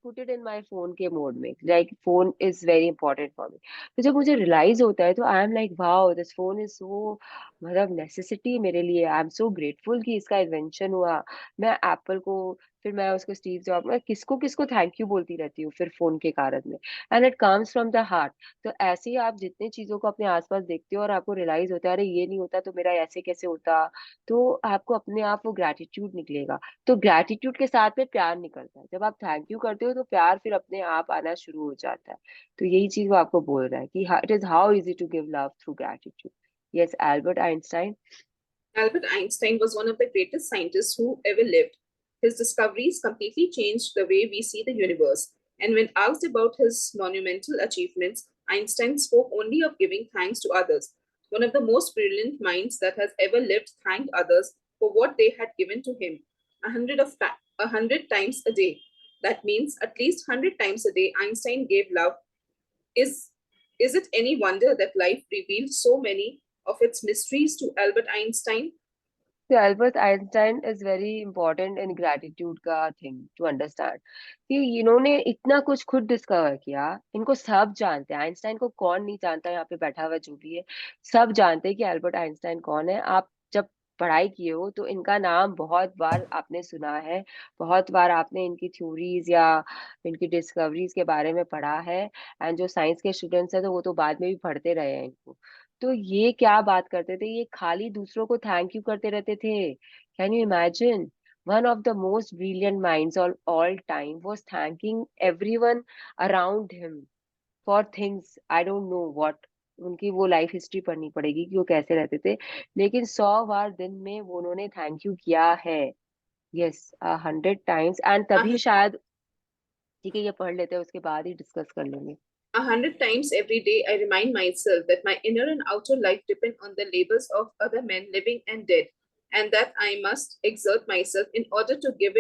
put it in my phone के mode में, like phone is very important for me. तो जब मुझे realize होता है तो I am like wow, this phone is so मतलब necessity मेरे लिए. I am so grateful कि इसका invention हुआ. मैं एप्पल को, फिर मैं उसको स्टीव जॉब, मैं किसको किसको थैंक यू बोलती रहती हूँ फिर फोन के कारण में. And it comes from the heart. तो ऐसे ही आप जितने चीजों को अपने आसपास देखते हो और आपको रियलाइज होता है अरे ये नहीं होता तो मेरा ऐसे कैसे होता, तो आपको अपने आप वो ग्रैटिट्यूड निकलेगा. तो ग्रैटिट्यूड के साथ में प्यार निकलता है. जब आप थैंक यू करते हो तो प्यार फिर अपने आप आना शुरू हो जाता है. तो यही चीज वो आपको बोल रहा है कि it is how easy to give love through gratitude. Yes, Albert Einstein. Albert Einstein was one of the greatest scientists who ever lived. His discoveries completely changed the way we see the universe. And when asked about his monumental achievements, Einstein spoke only of giving thanks to others. One of the most brilliant minds that has ever lived thanked others for what they had given to him 100 times a day. That means at least 100 times a day, Einstein gave love. Is, is it any wonder that life revealed so many of its mysteries to Albert Einstein? So Albert Einstein is very important in gratitude का thing to understand कि इन्होंने इतना कुछ खुद डिस्कवर किया, इनको सब जानते हैं। आइंस्टाइन को कौन नहीं जानता, यहाँ पे बैठा हुआ जो भी है सब जानते हैं कि एल्बर्ट आइंस्टाइन कौन है। आप जब पढ़ाई किए हो तो इनका नाम बहुत बार आपने सुना है, बहुत बार आपने इनकी थ्योरीज या इनकी डिस्कवरीज के बारे में पढ़ा है। एंड जो साइंस के स्टूडेंट्स हैं तो वो तो बाद में भी पढ़ते रहे हैं इनको। तो ये क्या बात करते थे, ये खाली दूसरों को थैंक यू करते रहते थे। Can you imagine, one of the most brilliant minds all all time was thanking everyone around him for things I don't know what. उनकी वो लाइफ हिस्ट्री पढ़नी पड़ेगी कि वो कैसे रहते थे, लेकिन 100 बार दिन में वो उन्होंने थैंक यू किया है। Yes, 100 times. एंड A तभी शायद, ठीक है ये पढ़ लेते हैं उसके बाद ही डिस्कस कर लेंगे। 100 times every day, I remind myself that my inner and outer life depend on the labors of other men, living and dead, and that I must exert myself in order to give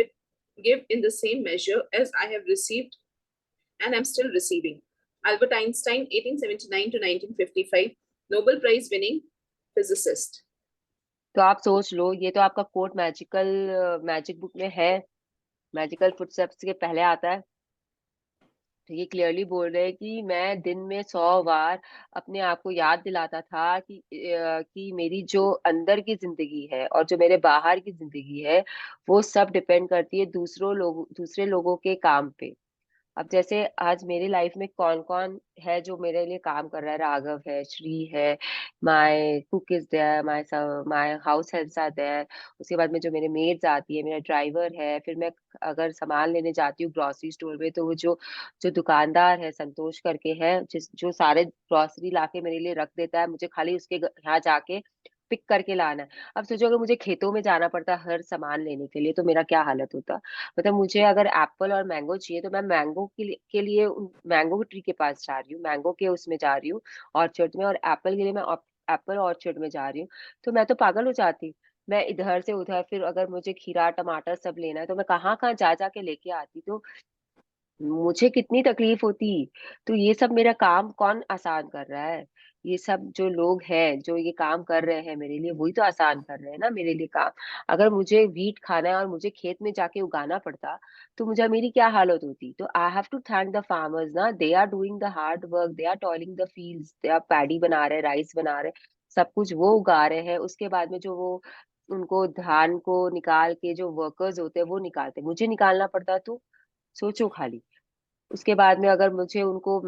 in the same measure as I have received and am still receiving. Albert Einstein, 1879 to 1955, Nobel Prize winning physicist. तो आप सोच लो, ये तो आपका कोट मैजिक बुक में है, मैजिकल फुटस्टेप्स के पहले आता है। तो ये क्लियरली बोल रहे हैं कि मैं दिन में 100 बार अपने आप को याद दिलाता था कि मेरी जो अंदर की जिंदगी है और जो मेरे बाहर की जिंदगी है वो सब डिपेंड करती है दूसरे लोगों के काम पे। अब जैसे आज मेरी लाइफ में कौन कौन है जो मेरे लिए काम कर रहा है, राघव है, श्री है, my cook is there, my house helps are there. उसके बाद में जो मेरे मेड्स आती है, मेरा ड्राइवर है, फिर मैं अगर सामान लेने जाती हूँ ग्रोसरी स्टोर में तो वो जो जो दुकानदार है संतोष करके है, जिस जो सारे ग्रोसरी लाके मेरे लिए रख देता है, मुझे खाली उसके यहाँ जाके पिक करके लाना है। अब सोचो अगर मुझे खेतों में जाना पड़ता हर सामान लेने के लिए तो मेरा क्या हालत होता। मतलब मुझे अगर एप्पल और मैंगो चाहिए तो मैं मैंगो के लिए मैंगो ट्री के पास जा रही हूँ, मैंगो के उसमें जा रही हूँ ऑर्चर्ड में, और एप्पल के लिए मैं एप्पल ऑर्चर्ड में जा रही हूँ। तो मैं तो पागल हो जाती। मैं इधर से उधर, फिर अगर मुझे खीरा टमाटर सब लेना है तो मैं कहाँ कहाँ जा जा के लेके आती। तो मुझे कितनी तकलीफ होती। तो ये सब मेरा काम कौन आसान कर रहा है? ये सब जो लोग हैं जो ये काम कर रहे हैं मेरे लिए, वही तो आसान कर रहे हैं ना मेरे लिए काम। अगर मुझे वीट खाना है और मुझे खेत में जाके उगाना पड़ता तो मुझे मेरी क्या हालत होती। तो I have to thank the farmers ना, they are doing the hard work, they are toiling the fields, they are paddy बना रहे, राइस बना रहे, सब कुछ वो उगा रहे हैं। उसके बाद में जो वो उनको धान को निकाल के जो वर्कर्स होते हैं वो निकालते, मुझे निकालना पड़ता। तो सोचो खाली। उसके बाद में अगर मुझे उनको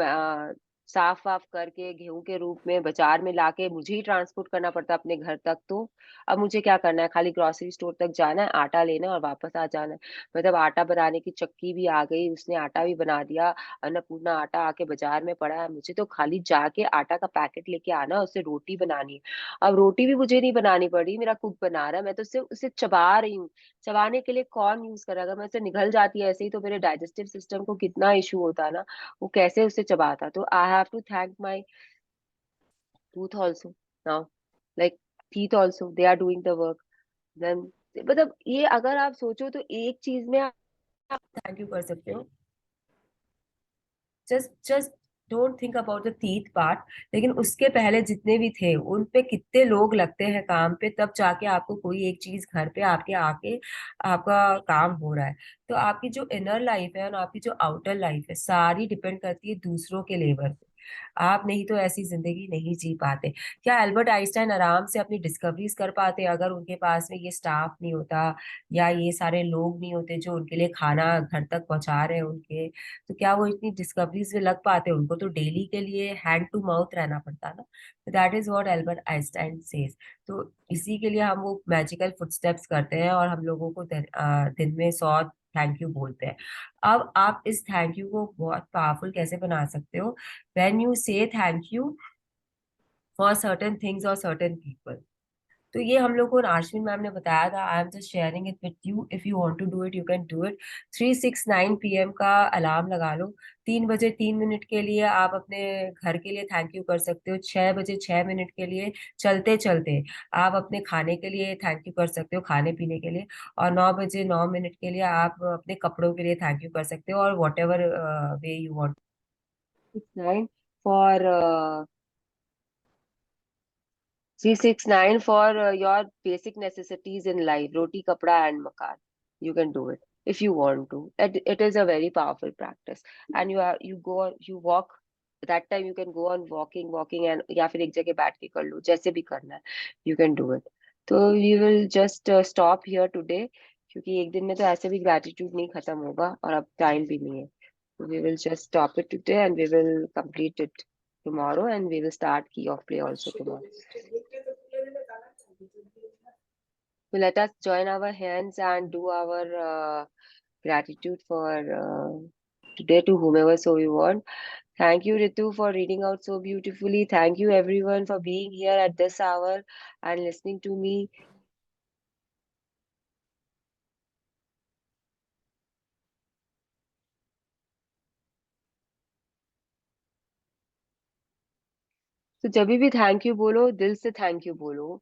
साफ वाफ करके गेहूं के रूप में बाजार में लाके मुझे ही ट्रांसपोर्ट करना पड़ता अपने घर तक। तो अब मुझे क्या करना है, खाली ग्रोसरी स्टोर तक जाना है, आटा लेना है और वापस आ जाना है। मतलब आटा बनाने की चक्की भी आ गई, उसने आटा भी बना दिया। अन्नपूर्णा आटा आके बाजार में पड़ा है, मुझे तो खाली जाके आटा का पैकेट लेके आना है, उससे रोटी बनानी है। अब रोटी भी मुझे नहीं बनानी पड़ी, मेरा कुक बना रहा है, मैं तो सिर्फ उसे चबा रही हूँ। चबाने के लिए कौन यूज करेगा? अगर मैं उसे निगल जाती है ऐसे ही तो मेरे डाइजेस्टिव सिस्टम को कितना इशू होता ना, वो कैसे उसे चबाता। तो I have to thank my tooth also now, like teeth also, they are doing the work. Then मतलब ये अगर आप सोचो तो एक चीज में आप थैंक यू कर सकते हो। Just don't think about the teeth part, लेकिन उसके पहले जितने भी थे उन पे कितने लोग लगते हैं काम पे, तब जाके आपको कोई एक चीज घर पे आपके आके आपका काम हो रहा है। तो आपकी जो इनर लाइफ है और आपकी जो आउटर लाइफ है सारी डिपेंड करती है दूसरों के लेबर पे। आप नहीं तो ऐसी जिंदगी नहीं जी पाते। क्या एल्बर्ट आइंस्टाइन आराम से अपनी डिस्कवरीज कर पाते अगर उनके पास में ये स्टाफ नहीं होता या ये सारे लोग नहीं होते जो उनके लिए खाना घर तक पहुंचा रहे हैं उनके? तो क्या वो इतनी डिस्कवरीज में लग पाते? उनको तो डेली के लिए हैंड टू माउथ रहना पड़ता ना। That is what Albert Einstein says. तो इसी के लिए हम वो मैजिकल फुटस्टेप्स करते हैं और हम लोगों को दिन में 100 थैंक यू बोलते हैं। अब आप इस थैंक यू को बहुत पावरफुल कैसे बना सकते हो? व्हेन यू से thank you for certain things और सर्टेन पीपल। तो ये हम लोग को आश्विन मैम ने बताया था। I am just sharing it with you, if you want to do it you can do it. 3-6-9 PM का अलार्म लगा लो। 3 बजे 3 मिनट के लिए आप अपने घर के लिए थैंक यू कर सकते हो। 6 बजे 6 मिनट के लिए चलते चलते आप अपने खाने के लिए थैंक यू कर सकते हो, खाने पीने के लिए। और 9 बजे 9 मिनट के लिए आप अपने कपड़ों के लिए थैंक यू कर सकते हो, और what ever way you want. 6-9 for 369 for your basic necessities in life, roti, kapda, and makan. You can do it if you want to. It is a very powerful practice, and you walk. That time you can go on walking and या फिर एक जगह बैठ के कर लो जैसे भी करना है. You can do it. तो we will just stop here today क्योंकि एक दिन में तो ऐसे भी gratitude नहीं खत्म होगा और अब टाइम भी नहीं है. So we will just stop it today and we will complete it tomorrow and we will start key of play also tomorrow. So let us join our hands and do our gratitude for today to whomever so we want. Thank you, Ritu, for reading out so beautifully. Thank you, everyone, for being here at this hour and listening to me. तो जब भी थैंक यू बोलो दिल से थैंक यू बोलो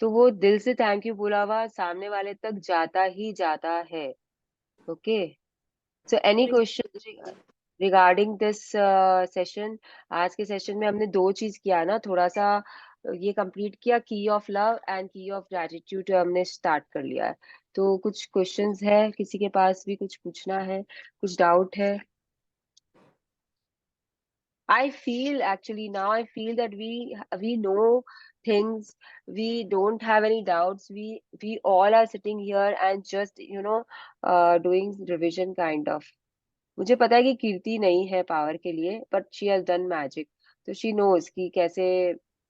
तो वो दिल से थैंक यू बोला हुआ सामने वाले तक जाता ही जाता है. Okay. So any questions regarding this session? आज के सेशन में हमने दो चीज किया ना, थोड़ा सा ये कंप्लीट किया, की ऑफ लव एंड की ऑफ ग्रेटिट्यूड हमने स्टार्ट कर लिया है. तो कुछ क्वेश्चंस है किसी के पास भी कुछ पूछना है, कुछ डाउट है? I feel actually now I feel that we know things. We don't have any doubts. We all are sitting here and just doing revision kind of. मुझे पता है कि कीर्ति नहीं है पावर के लिए but she has done magic. तो शी नोज कि कैसे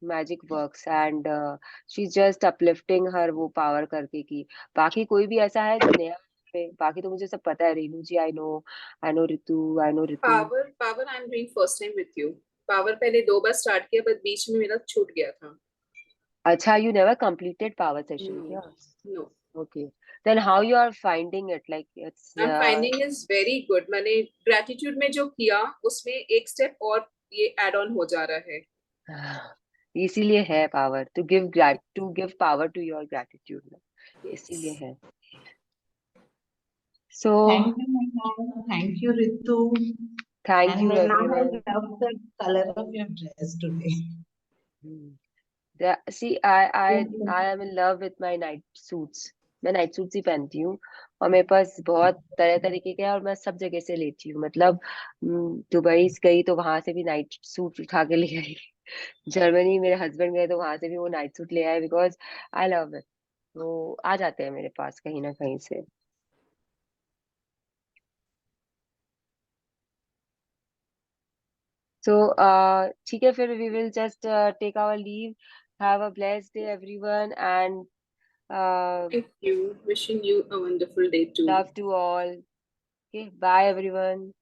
magic works and she is just uplifting her वो पावर करके की. बाकी कोई भी ऐसा है जो नया है? बाकी तो मुझे सब पता है. Renu ji I know Ritu. Power I am doing first time with you. Power पहले 2 बार स्टार्ट किया बट बीच में मेरा छूट गया था. अच्छा, you never completed power session no क्या? No. Okay. Then how you are finding it like it's I am finding is very good. मैंने ग्रेटिट्यूड में जो किया उसमें एक स्टेप और ये ऐड ऑन हो जा रहा है. इसीलिए है power to give power to your gratitude. इसीलिए है. So Thank you, Neha. Thank you, Ritu. thank you And now I everyone. love the color of your dress today. See, I am in love with my night suits. मैं नाइट सूट्स ही पहनती हूँ और मेरे पास बहुत तरह तरीके के हैं और मैं सब जगह से लेती हूँ. मतलब दुबई गई तो वहां से भी नाइट सूट उठा के ले आई. जर्मनी मेरे हस्बैंड गए तो वहां से भी वो नाइट सूट ले आए बिकॉज आई लव इट. वो आ जाते हैं मेरे पास कहीं ना कहीं से. So ठीक है फिर we will just take our leave. Have a blessed day everyone and Thank you. Wishing you a wonderful day too. love to all. Okay, bye everyone.